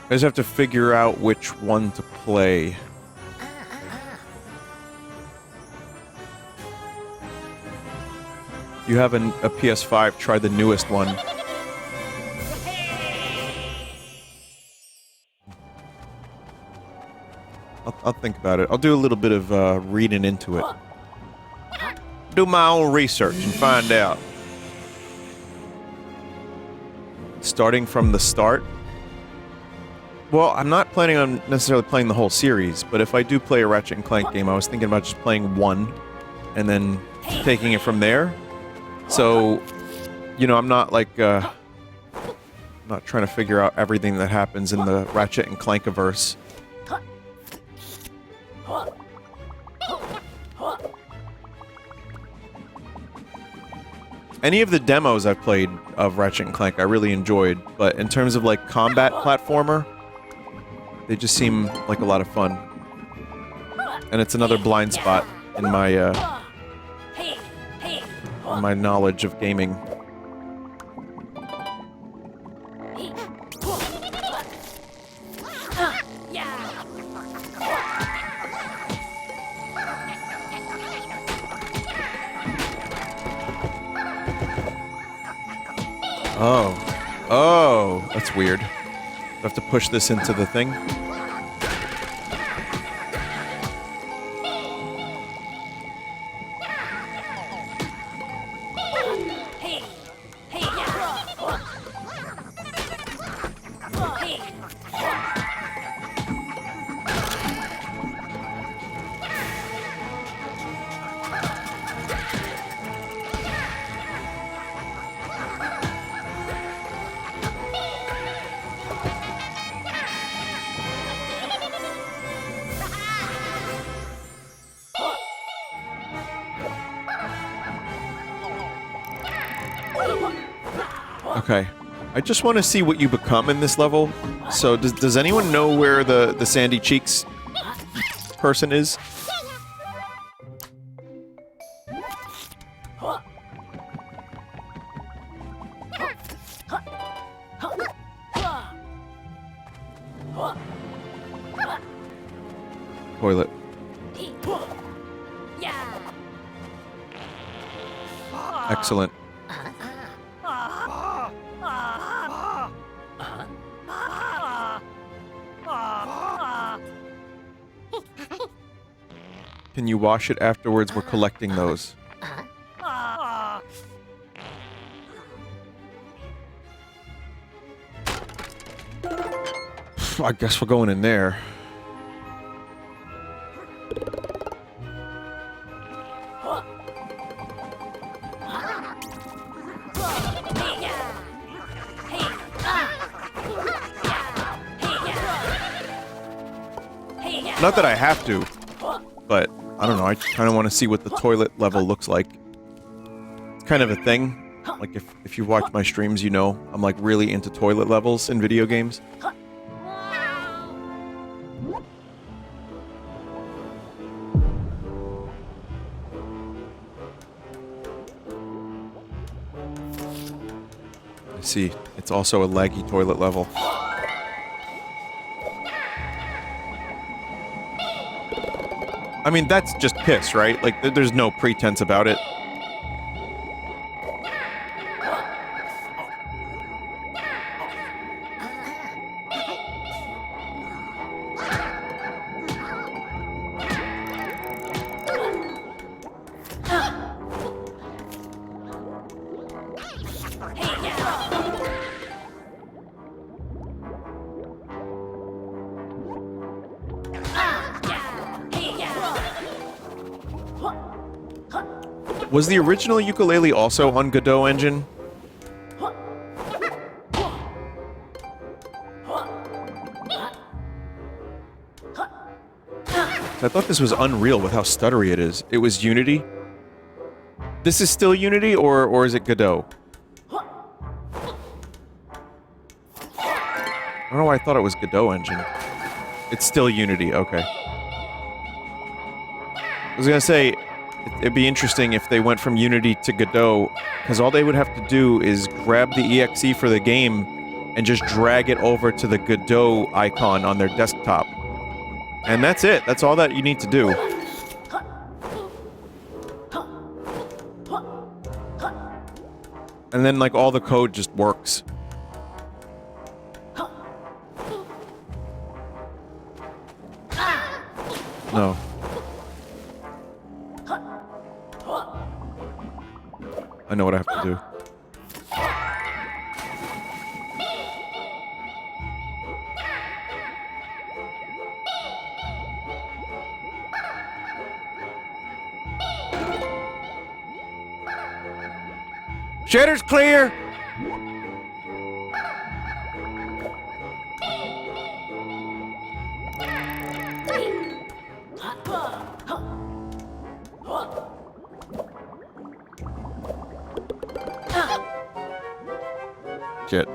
I just have to figure out which one to play. You have a PS5, try the newest one. I'll think about it. I'll do a little bit of reading into it. Do my own research and find out. Starting from the start? Well, I'm not planning on necessarily playing the whole series, but if I do play a Ratchet and Clank game, I was thinking about just playing one and then taking it from there. So, you know, I'm not like, not trying to figure out everything that happens in the Ratchet and Clank-averse. Any of the demos I've played of Ratchet and Clank I really enjoyed, but in terms of like combat platformer, they just seem like a lot of fun. And it's another blind spot in my knowledge of gaming. Oh. Oh, that's weird. I have to push this into the thing. Okay. I just want to see what you become in this level. So, does anyone know where the Sandy Cheeks person is? Toilet. Excellent. Can you wash it afterwards? We're collecting those. I guess we're going in there. Not that I have to, but I don't know, I kind of want to see what the toilet level looks like. It's kind of a thing. Like, if you watch my streams, you know I'm, like, really into toilet levels in video games. I see. It's also a laggy toilet level. I mean, that's just piss, right? Like, there's no pretense about it. Was the original Yooka-Laylee also on Godot engine? I thought this was Unreal with how stuttery it is. It was Unity? This is still Unity, or is it Godot? I don't know why I thought it was Godot engine. It's still Unity, okay. I was gonna say, it'd be interesting if they went from Unity to Godot, because all they would have to do is grab the EXE for the game and just drag it over to the Godot icon on their desktop. And that's it. That's all that you need to do. And then, like, all the code just works. No. I know what I have to do. Shatter's clear! Shit.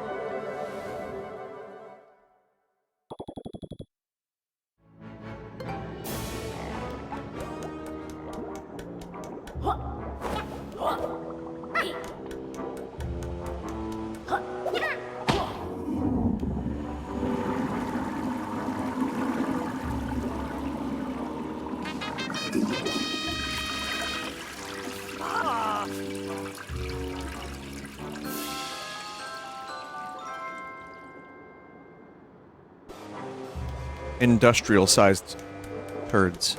Industrial-sized turds.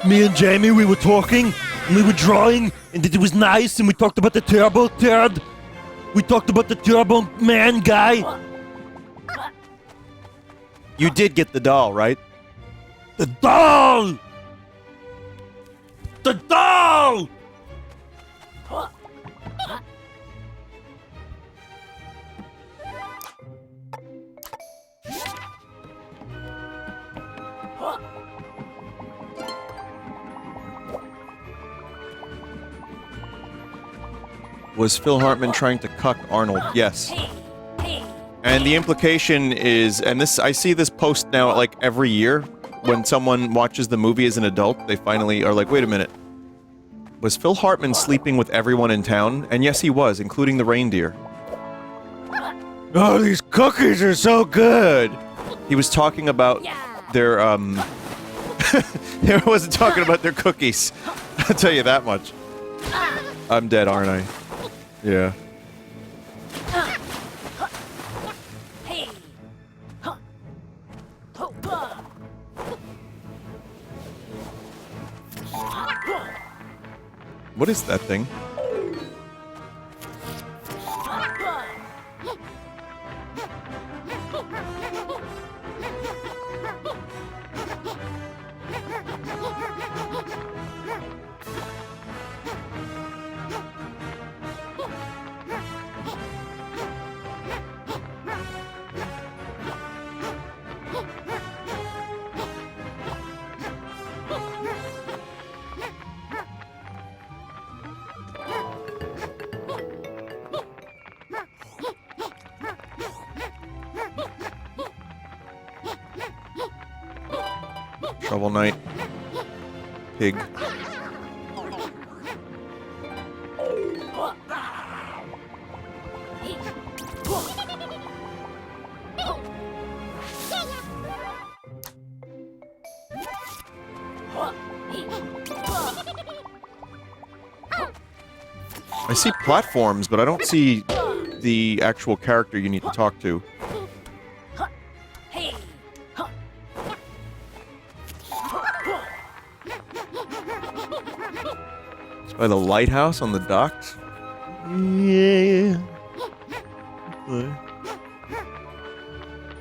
Me and Jamie, we were talking, and we were drawing, and it was nice, and we talked about the turbo turd. We talked about the turbo man guy. You did get the doll, right? The doll! The doll! Was Phil Hartman trying to cuck Arnold? Yes. And the implication is, and this, I see this post now like every year, when someone watches the movie as an adult, they finally are like, wait a minute. Was Phil Hartman sleeping with everyone in town? And yes, he was, including the reindeer. Oh, these cookies are so good! He was talking about their, he wasn't talking about their cookies. I'll tell you that much. I'm dead, aren't I? Yeah. What is that thing? Shovel Knight. Pig. I see platforms, but I don't see the actual character you need to talk to. By the lighthouse on the docks? Yeah.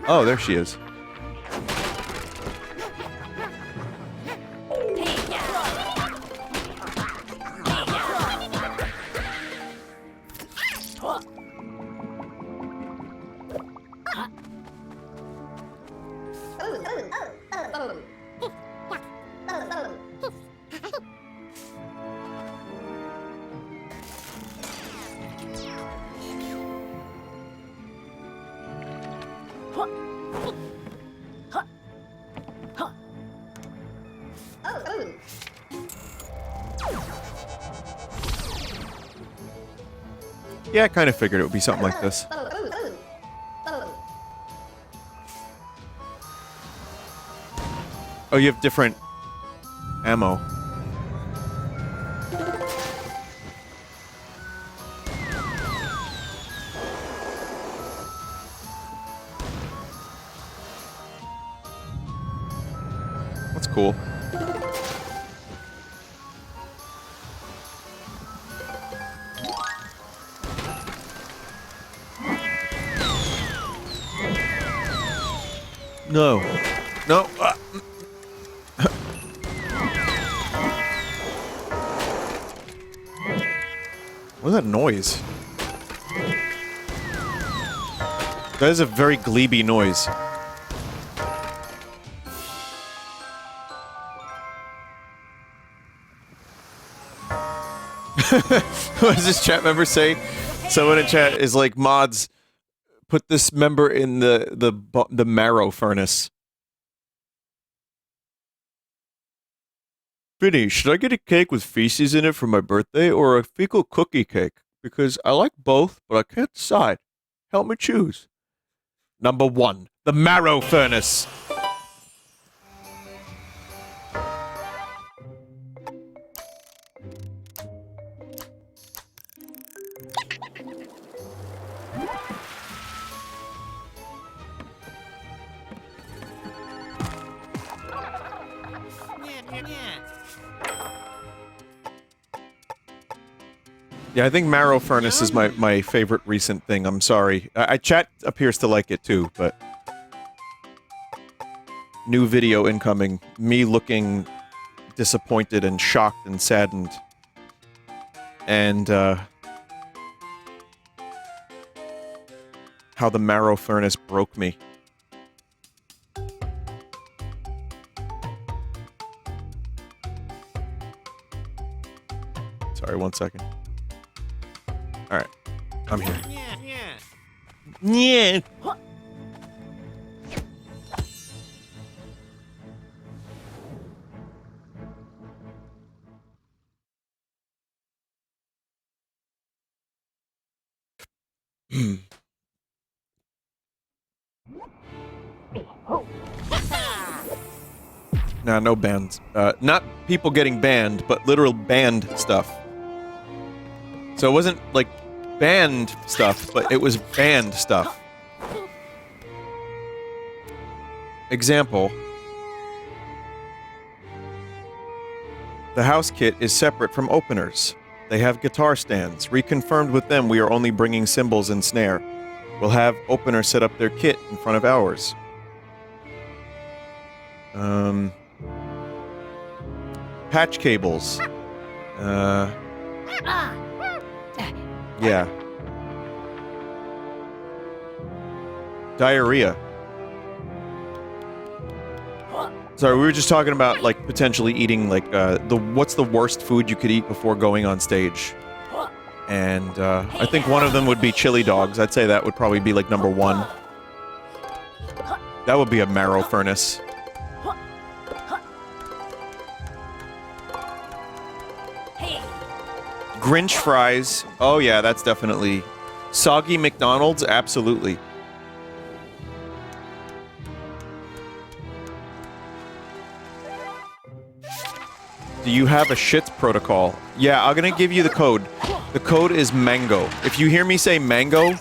Oh, there she is. Yeah, I kind of figured it would be something like this. Oh, you have different ammo. That's cool. No. No. What is that noise? That is a very gleeby noise. What does this chat member say? Someone in chat is like, mods, put this member in the marrow furnace. Vinny, should I get a cake with feces in it for my birthday or a fecal cookie cake? Because I like both, but I can't decide. Help me choose. Number 1, the marrow furnace. Yeah, I think marrow furnace is my favorite recent thing. I'm sorry. Chat appears to like it too, but... New video incoming. Me looking disappointed and shocked and saddened. And, how the marrow furnace broke me. Sorry, 1 second. Alright. I'm here. Yeah. Nah, no bans. Not people getting banned, but literal banned stuff. So it wasn't, like, banned stuff, but it was banned stuff. Example. The house kit is separate from openers. They have guitar stands. Reconfirmed with them we are only bringing cymbals and snare. We'll have opener set up their kit in front of ours. Patch cables. Yeah. Diarrhea. Sorry, we were just talking about, like, potentially eating, like, what's the worst food you could eat before going on stage? And, I think one of them would be chili dogs. I'd say that would probably be, like, number 1. That would be a marrow furnace. Grinch fries. Oh yeah, that's definitely... Soggy McDonald's? Absolutely. Do you have a shits protocol? Yeah, I'm gonna give you the code. The code is mango. If you hear me say mango,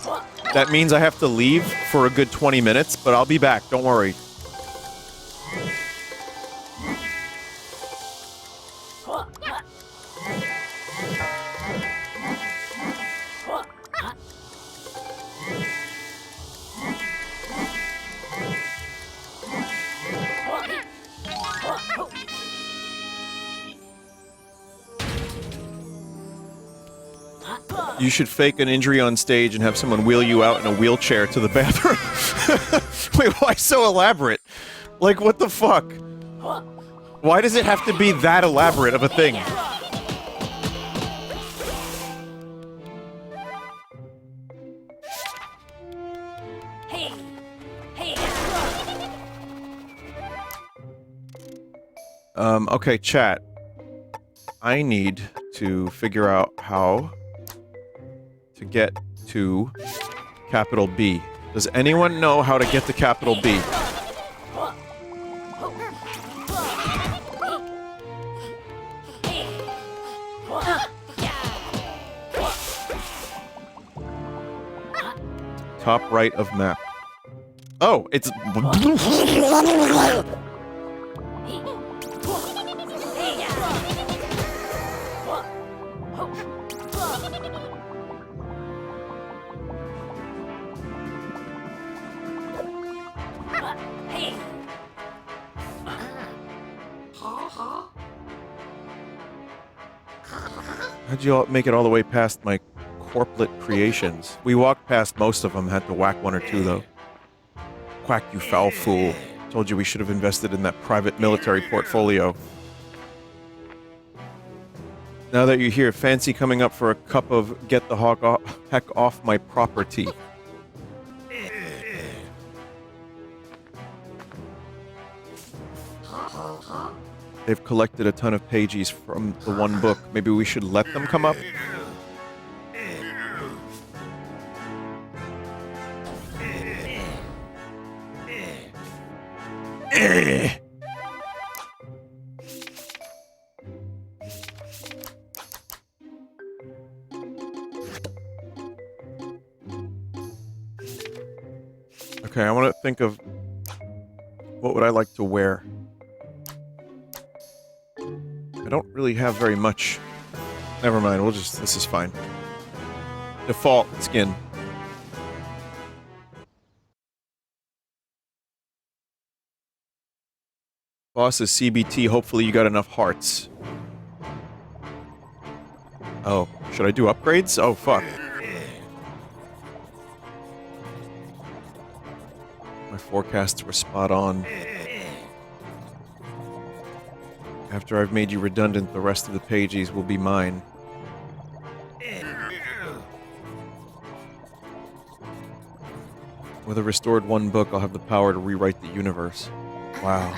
that means I have to leave for a good 20 minutes, but I'll be back, don't worry. You should fake an injury on stage and have someone wheel you out in a wheelchair to the bathroom. Wait, why so elaborate? Like, what the fuck? Why does it have to be that elaborate of a thing? Okay, chat. I need to figure out how to get to capital B. Does anyone know how to get to capital B? Top right of map. Oh, it's... How'd you all make it all the way past my corporate creations? We walked past most of them, had to whack one or two, though. Quack, you foul fool. Told you we should have invested in that private military portfolio. Now that you're here, fancy coming up for a cup of get the heck off my property. They've collected a ton of pages from the one book. Maybe we should let them come up? Okay, I want to think of what would I like to wear. I don't really have very much. Never mind, we'll just... this is fine. Default skin. Boss is CBT, hopefully you got enough hearts. Oh, should I do upgrades? Oh, fuck. My forecasts were spot on. After I've made you redundant, the rest of the pages will be mine. With a restored one book, I'll have the power to rewrite the universe. Wow.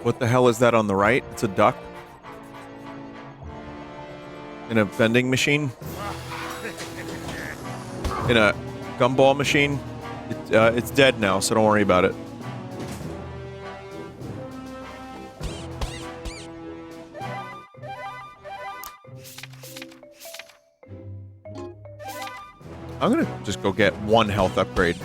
What the hell is that on the right? It's a duck? In a vending machine? In a gumball machine? It's dead now, so don't worry about it. I'm gonna just go get one health upgrade.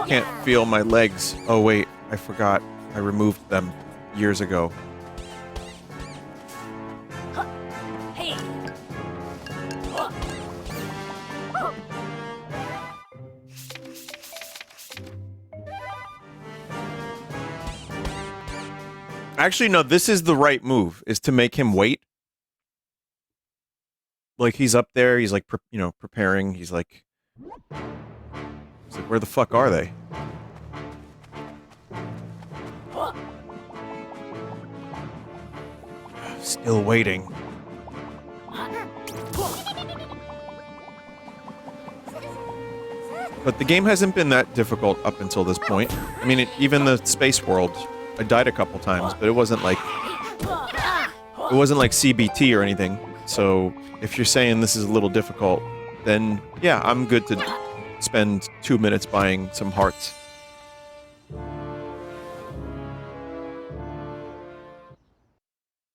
Can't feel my legs. Oh wait, I forgot. I removed them years ago. Actually, no, this is the right move, is to make him wait. Like, he's up there, he's like, preparing, he's like, where the fuck are they? Still waiting. But the game hasn't been that difficult up until this point. I mean, even the space world, I died a couple times, but it wasn't like CBT or anything. So if you're saying this is a little difficult, then yeah, I'm good to spend 2 minutes buying some hearts.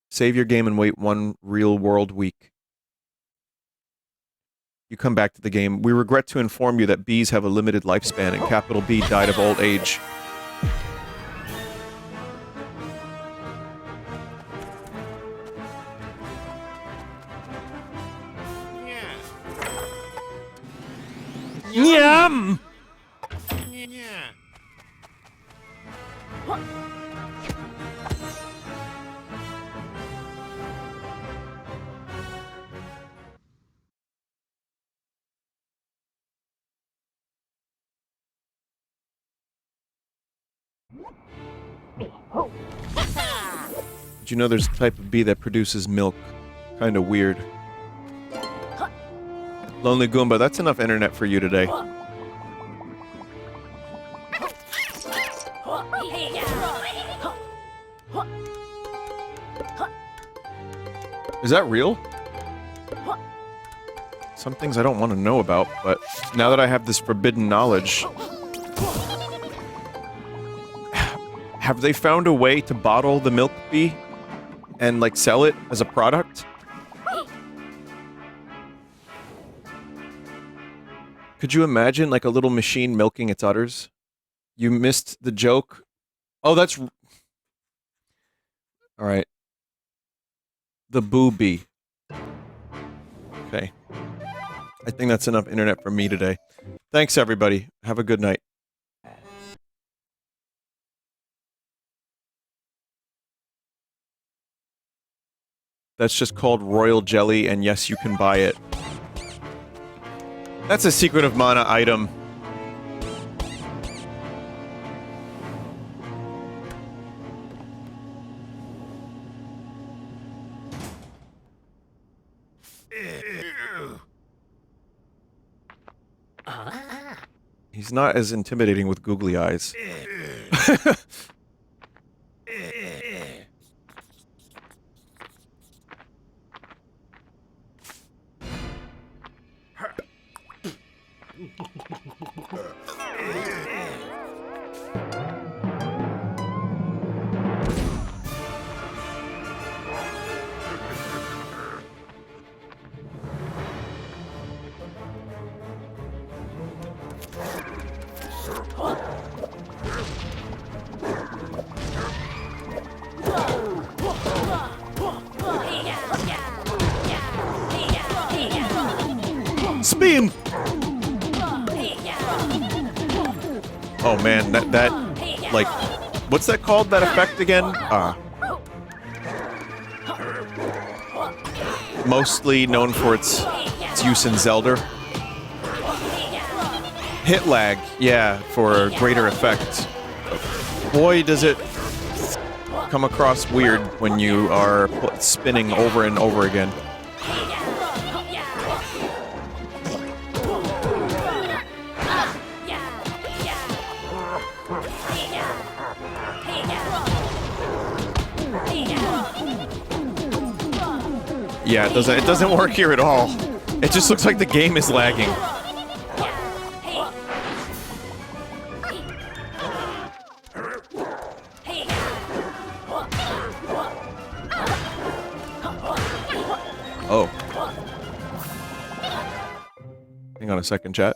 Save your game and wait one real world week. You come back to the game. We regret to inform you that bees have a limited lifespan and capital B died of old age. Yum! Yeah. Did you know there's a type of bee that produces milk? Kinda weird. Lonely Goomba, that's enough internet for you today. Is that real? Some things I don't want to know about, but now that I have this forbidden knowledge... Have they found a way to bottle the milk bee? And, like, sell it as a product? Could you imagine, like, a little machine milking its udders? You missed the joke? Oh, that's... Alright. The boo-bee. Okay. I think that's enough internet for me today. Thanks, everybody. Have a good night. That's just called royal jelly, and yes, you can buy it. That's a Secret of Mana item. He's not as intimidating with googly eyes. Spin! Oh man, that, like, what's that called, that effect again? Mostly known for its use in Zelda. Hit lag, yeah, for greater effect. Boy, does it come across weird when you are spinning over and over again. Yeah, it doesn't work here at all. It just looks like the game is lagging. Oh. Hang on a second, chat.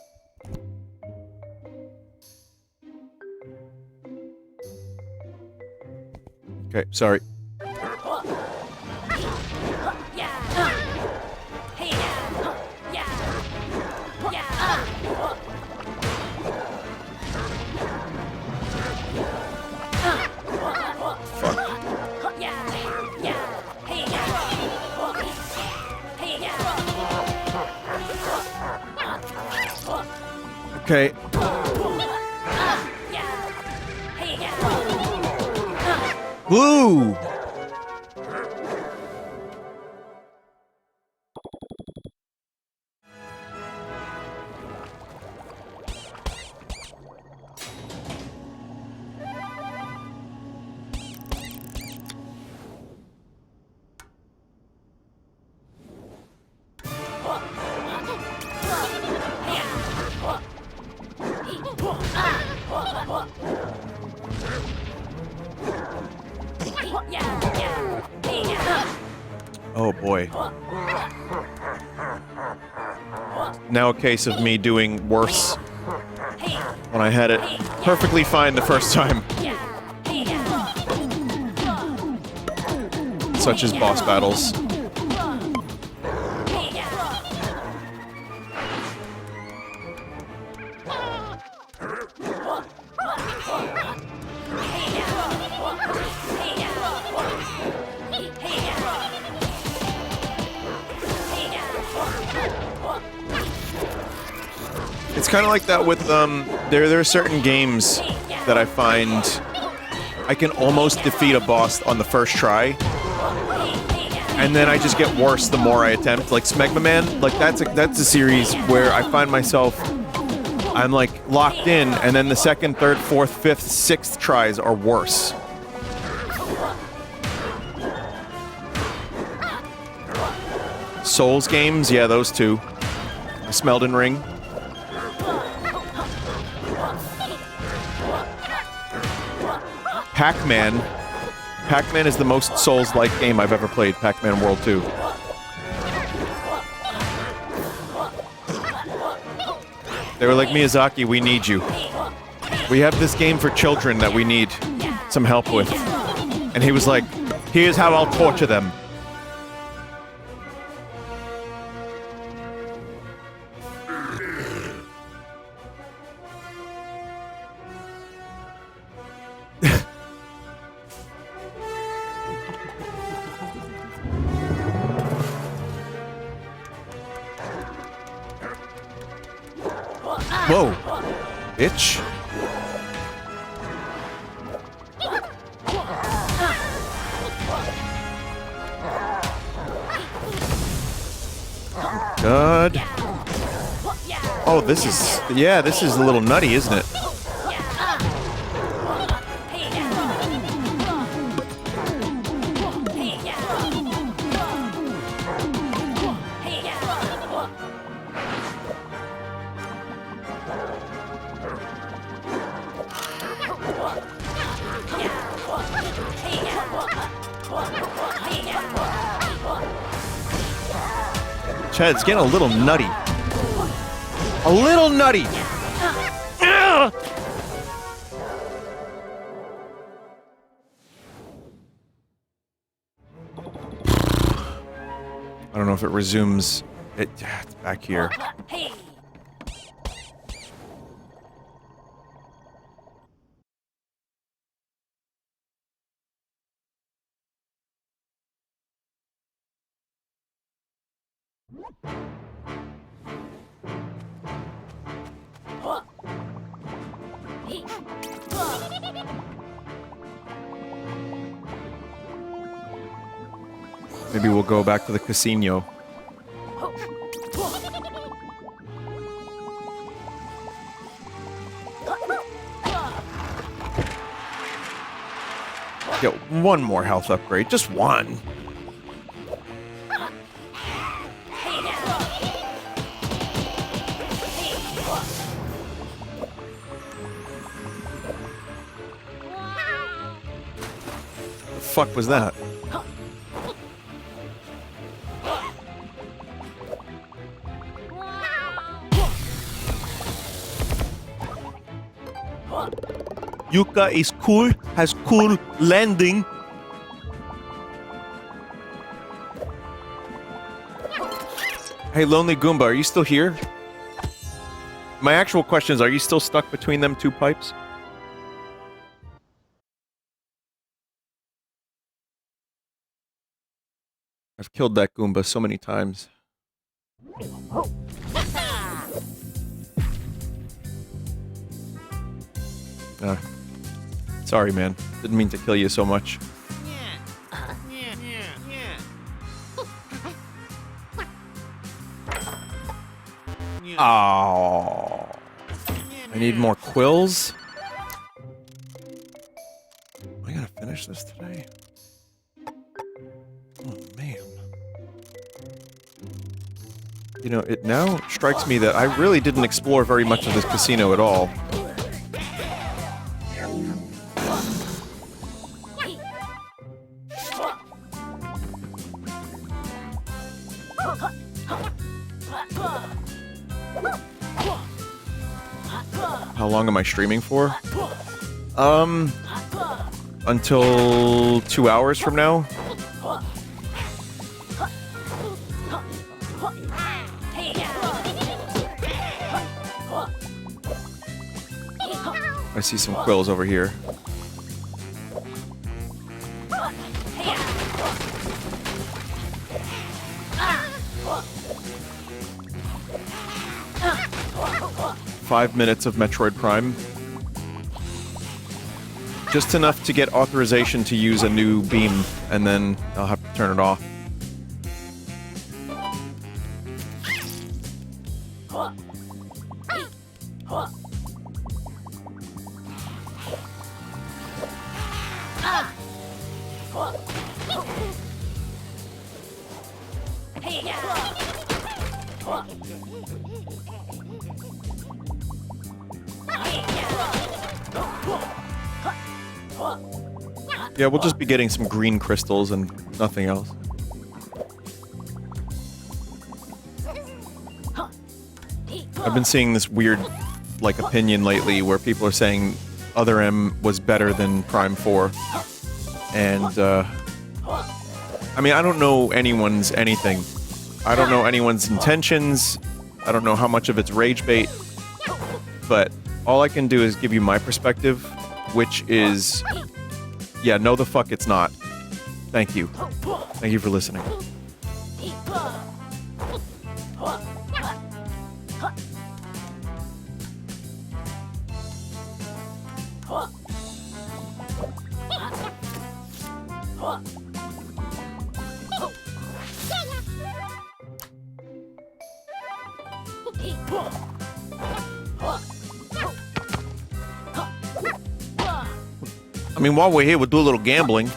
Okay, sorry. Okay. Woo! Oh boy. Now a case of me doing worse when I had it perfectly fine the first time. Such as boss battles. It's kind of like that with, there are certain games that I find I can almost defeat a boss on the first try, and then I just get worse the more I attempt. Like Smegma Man, like that's a series where I find myself, I'm like locked in, and then the second, third, fourth, fifth, sixth tries are worse. Souls games, yeah, those two. Smeldon Ring. Pac-Man. Pac-Man is the most Souls-like game I've ever played. Pac-Man World 2. They were like, Miyazaki, we need you. We have this game for children that we need some help with. And he was like, here's how I'll torture them. Whoa, bitch. God. Oh, this is, yeah, this is a little nutty, isn't it? Chad, it's getting a little nutty. A little nutty! I don't know if it resumes. It's back here. Maybe we'll go back to the casino. Get one more health upgrade, just one. The fuck was that? Yooka is cool, has cool landing. Hey, Lonely Goomba, are you still here? My actual question is, are you still stuck between them two pipes? I've killed that Goomba so many times. Sorry, man. Didn't mean to kill you so much. Oh, I need more quills. Am I gonna finish this today? Oh, man. You know, it now strikes me that I really didn't explore very much of this casino at all. How long am I streaming for? Until 2 hours from now. I see some quills over here. 5 minutes of Metroid Prime. Just enough to get authorization to use a new beam, and then I'll have to turn it off. Yeah, we'll just be getting some green crystals and nothing else. I've been seeing this weird, like, opinion lately where people are saying Other M was better than Prime 4. And, I mean, I don't know anyone's anything. I don't know anyone's intentions. I don't know how much of it's rage bait. But all I can do is give you my perspective, which is... yeah, no the fuck it's not. Thank you. Thank you for listening. I mean, while we're here, we'll do a little gambling.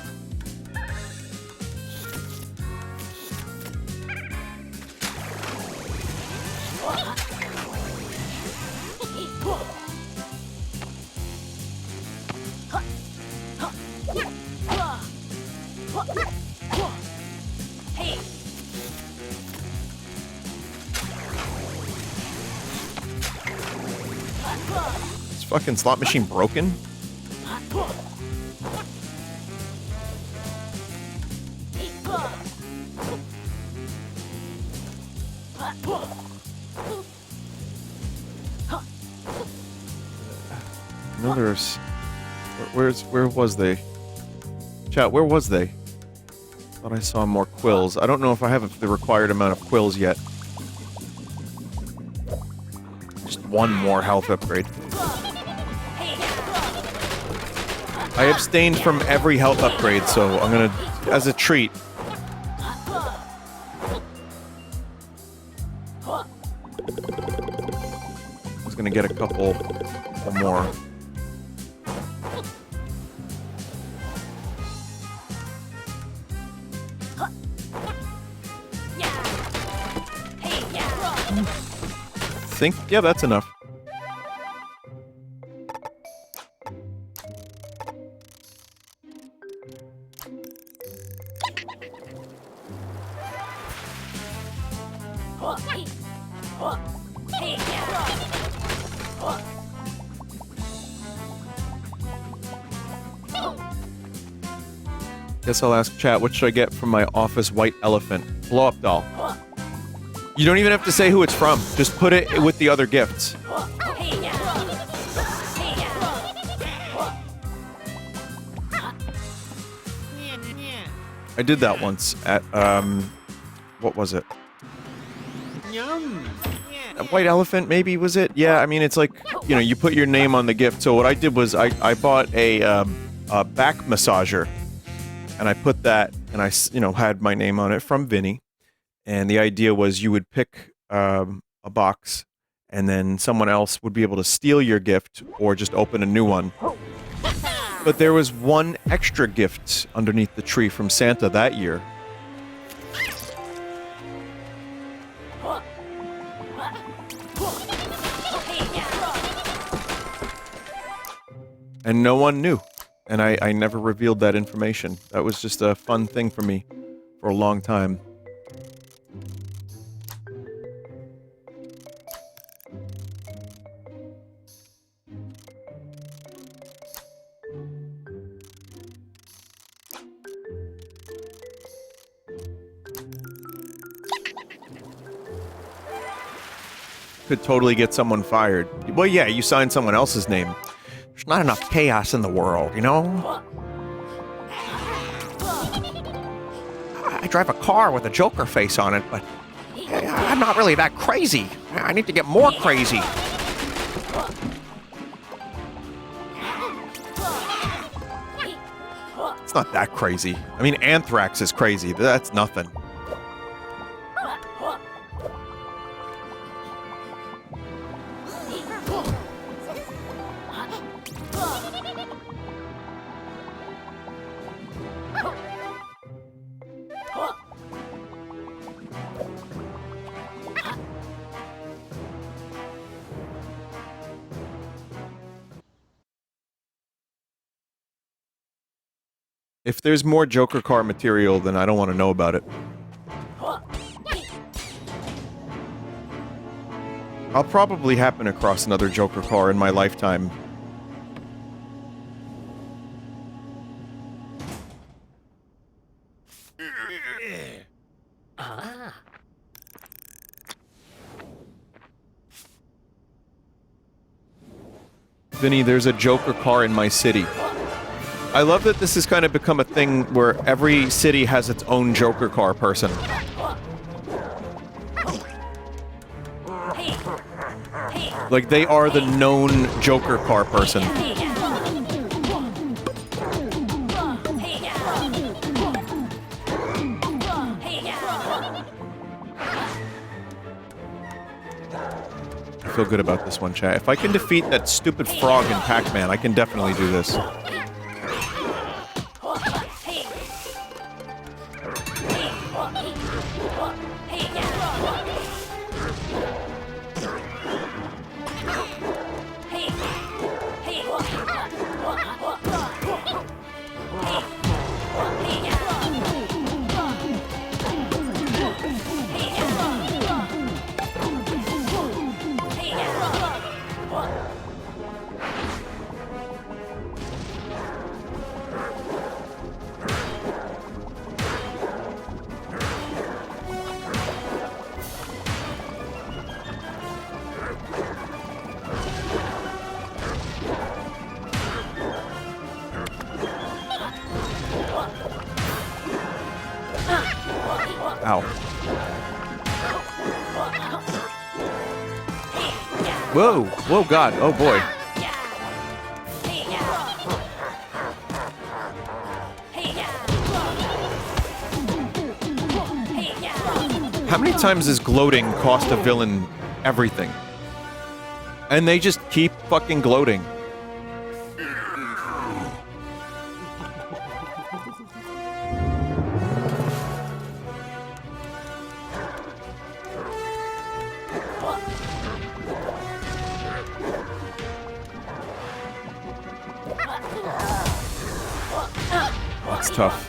Is fucking slot machine broken? No, there's... Where was they? Chat, where was they? Thought I saw more quills. I don't know if I have the required amount of quills yet. Just one more health upgrade. I abstained from every health upgrade, so I'm gonna, as a treat. I was gonna get a couple more. Yeah, that's enough. Guess I'll ask chat, what should I get from my office white elephant? Blow-up doll. You don't even have to say who it's from. Just put it with the other gifts. I did that once at, what was it? A white elephant, maybe, was it? Yeah, I mean, it's like, you know, you put your name on the gift. So what I did was I bought a back massager, and I put that, and I, you know, had my name on it from Vinny. And the idea was you would pick a box, and then someone else would be able to steal your gift or just open a new one. But there was one extra gift underneath the tree from Santa that year. And no one knew. And I never revealed that information. That was just a fun thing for me for a long time. Could totally get someone fired. Well, yeah, you signed someone else's name. There's not enough chaos in the world, you know? I drive a car with a Joker face on it, but I'm not really that crazy. I need to get more crazy. It's not that crazy. I mean, anthrax is crazy. That's nothing. If there's more Joker car material, then I don't want to know about it. I'll probably happen across another Joker car in my lifetime. Vinny, there's a Joker car in my city. I love that this has kind of become a thing where every city has its own Joker car person. Like, they are the known Joker car person. I feel good about this one, chat. If I can defeat that stupid frog in Pac-Man, I can definitely do this. Ow. Whoa! Whoa, God. Oh, boy. How many times does gloating cost a villain everything? And they just keep fucking gloating. That's tough.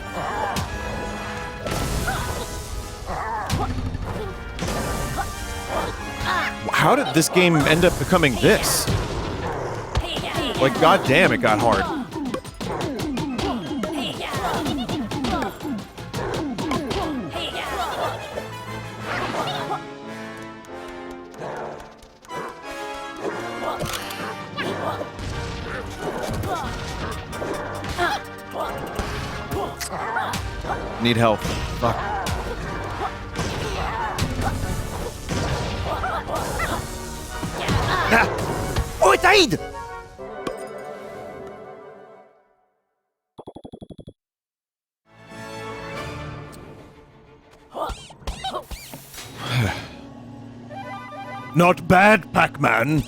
How did this game end up becoming this? Like, goddamn, it got hard. Need help. Fuck. Ah! Oh, it died! Not bad, Pac-Man.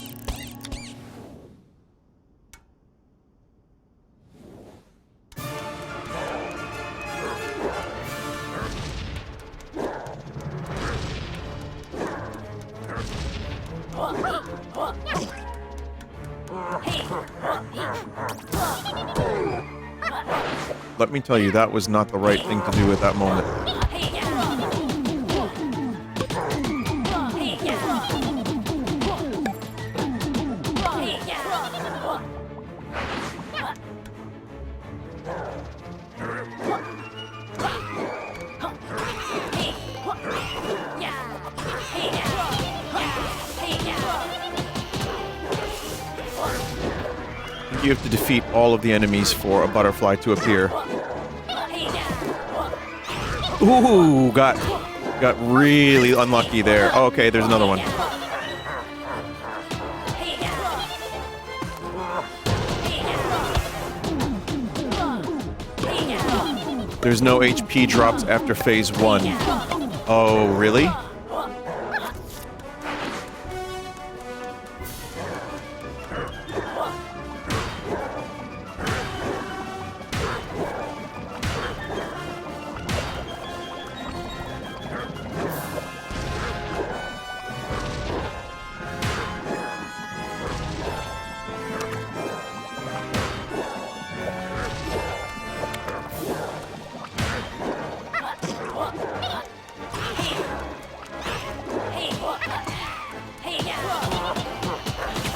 Let me tell you, that was not the right thing to do at that moment. You have to defeat all of the enemies for a butterfly to appear. Ooh, got really unlucky there. Oh, okay, there's another one. There's no HP drops after phase 1. Oh, really?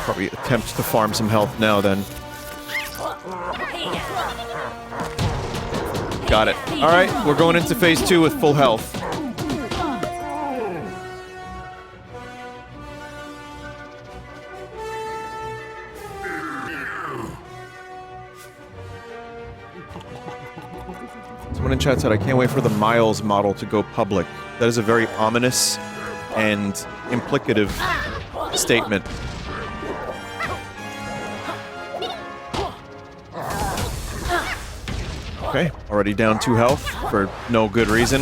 Probably attempt to farm some health now, then. Got it. Alright, we're going into phase 2 with full health. Someone in chat said, I can't wait for the Miles model to go public. That is a very ominous and implicative statement. Okay, already down 2 health for no good reason.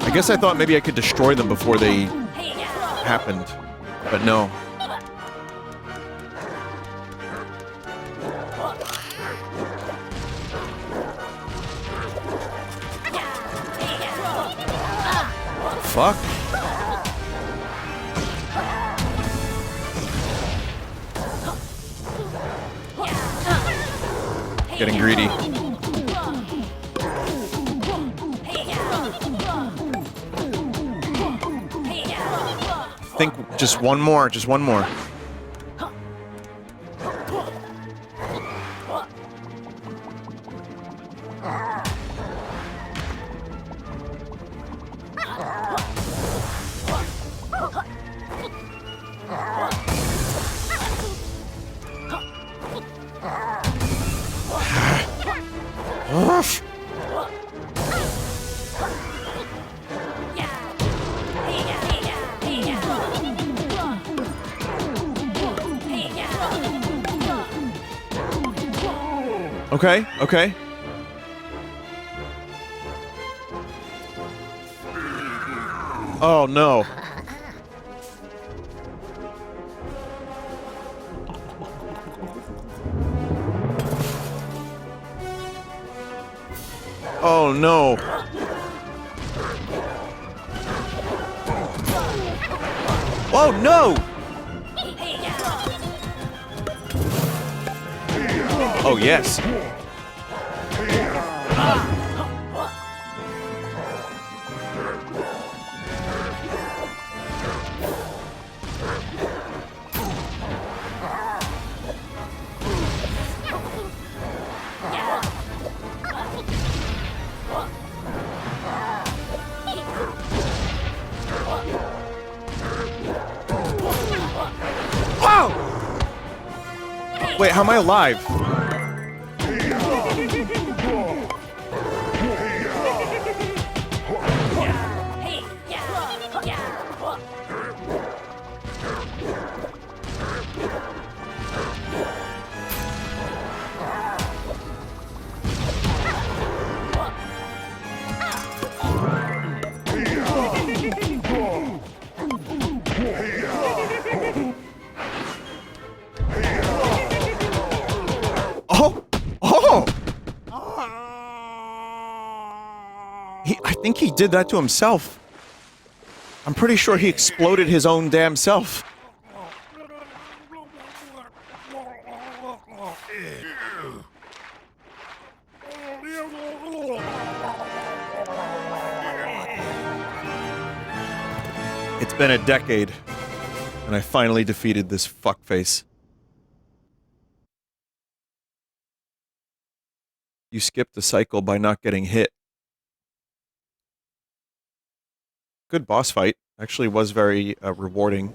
I guess I thought maybe I could destroy them before they happened, but no. Fuck. Getting greedy. I think just one more, just one more. Okay, okay. Oh no. Oh no. Oh no! Oh yes. Wait, how am I alive? I think he did that to himself. I'm pretty sure he exploded his own damn self. It's been a decade, and I finally defeated this fuckface. You skipped the cycle by not getting hit. Good boss fight. Actually was very rewarding.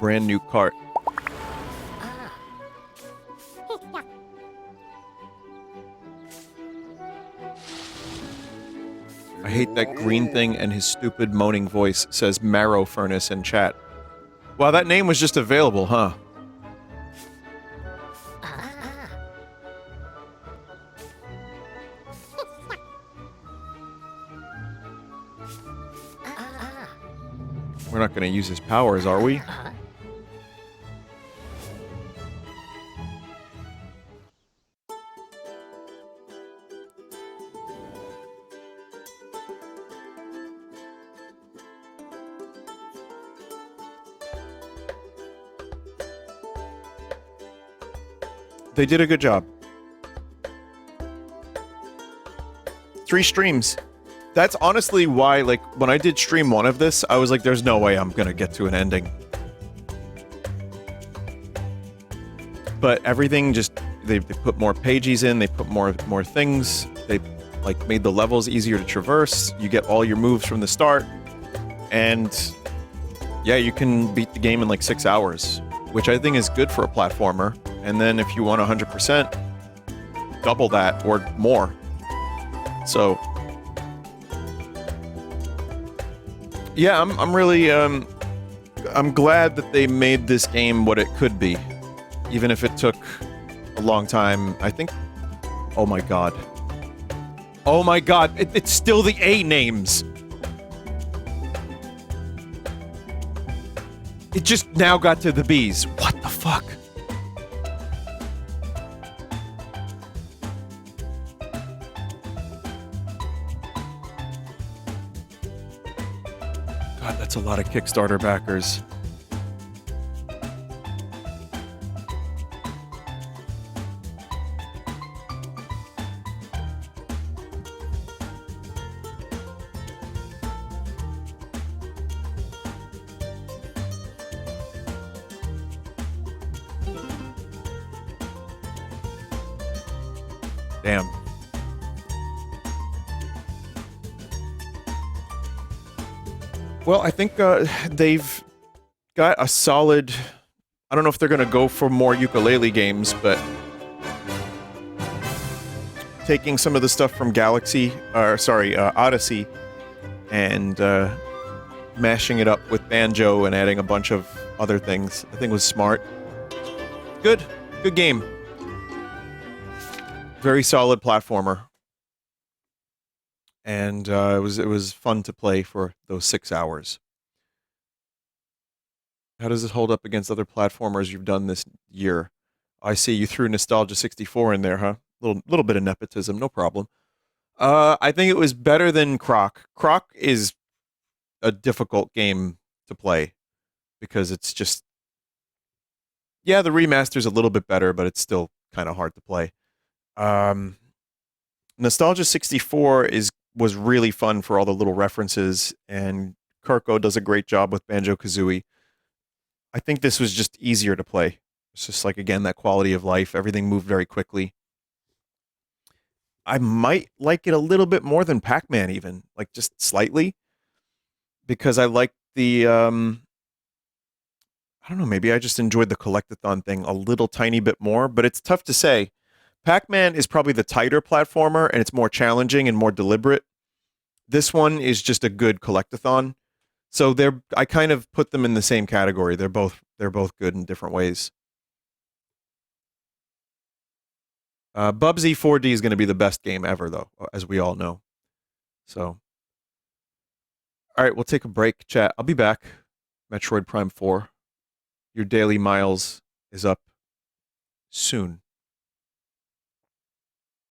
brand new cart. I hate that green thing and his stupid moaning voice, says Marrow Furnace in chat. Wow, that name was just available, huh? We're not going to use his powers, are we? They did a good job. 3 streams. That's honestly why, like, when I did stream 1 of this, I was like, there's no way I'm gonna get to an ending. But everything just... They put more pages in, they put more things, they, like, made the levels easier to traverse, you get all your moves from the start, and... yeah, you can beat the game in, like, 6 hours, which I think is good for a platformer. And then if you want 100%, double that or more. So, yeah, I'm really I'm glad that they made this game what it could be, even if it took a long time. I think. Oh my god. Oh my god! It's still the A names. It just now got to the B's. What the fuck? God, that's a lot of Kickstarter backers. Damn. Well, I think they've got a solid... I don't know if they're going to go for more Yooka-Laylee games, but... taking some of the stuff from Odyssey, and mashing it up with Banjo and adding a bunch of other things, I think was smart. Good. Good game. Very solid platformer. And it was fun to play for those 6 hours. How does it hold up against other platformers you've done this year? I see you threw Nostalgia 64 in there, huh? Little bit of nepotism, no problem. I think it was better than Croc. Croc is a difficult game to play because it's just... yeah, the remaster's a little bit better, but it's still kind of hard to play. Nostalgia 64 was really fun for all the little references, and Kirko does a great job with Banjo-Kazooie. I think this was just easier to play. It's just like, again, that quality of life. Everything moved very quickly. I might like it a little bit more than Pac-Man even, like just slightly, because I like the, I don't know, maybe I just enjoyed the Collectathon thing a little tiny bit more, but it's tough to say. Pac-Man is probably the tighter platformer, and it's more challenging and more deliberate. This one is just a good Collectathon. So I kind of put them in the same category. They're both good in different ways. Bubsy 4D is going to be the best game ever, though, as we all know. So, all right, we'll take a break, chat. I'll be back. Metroid Prime 4. Your daily miles is up soon.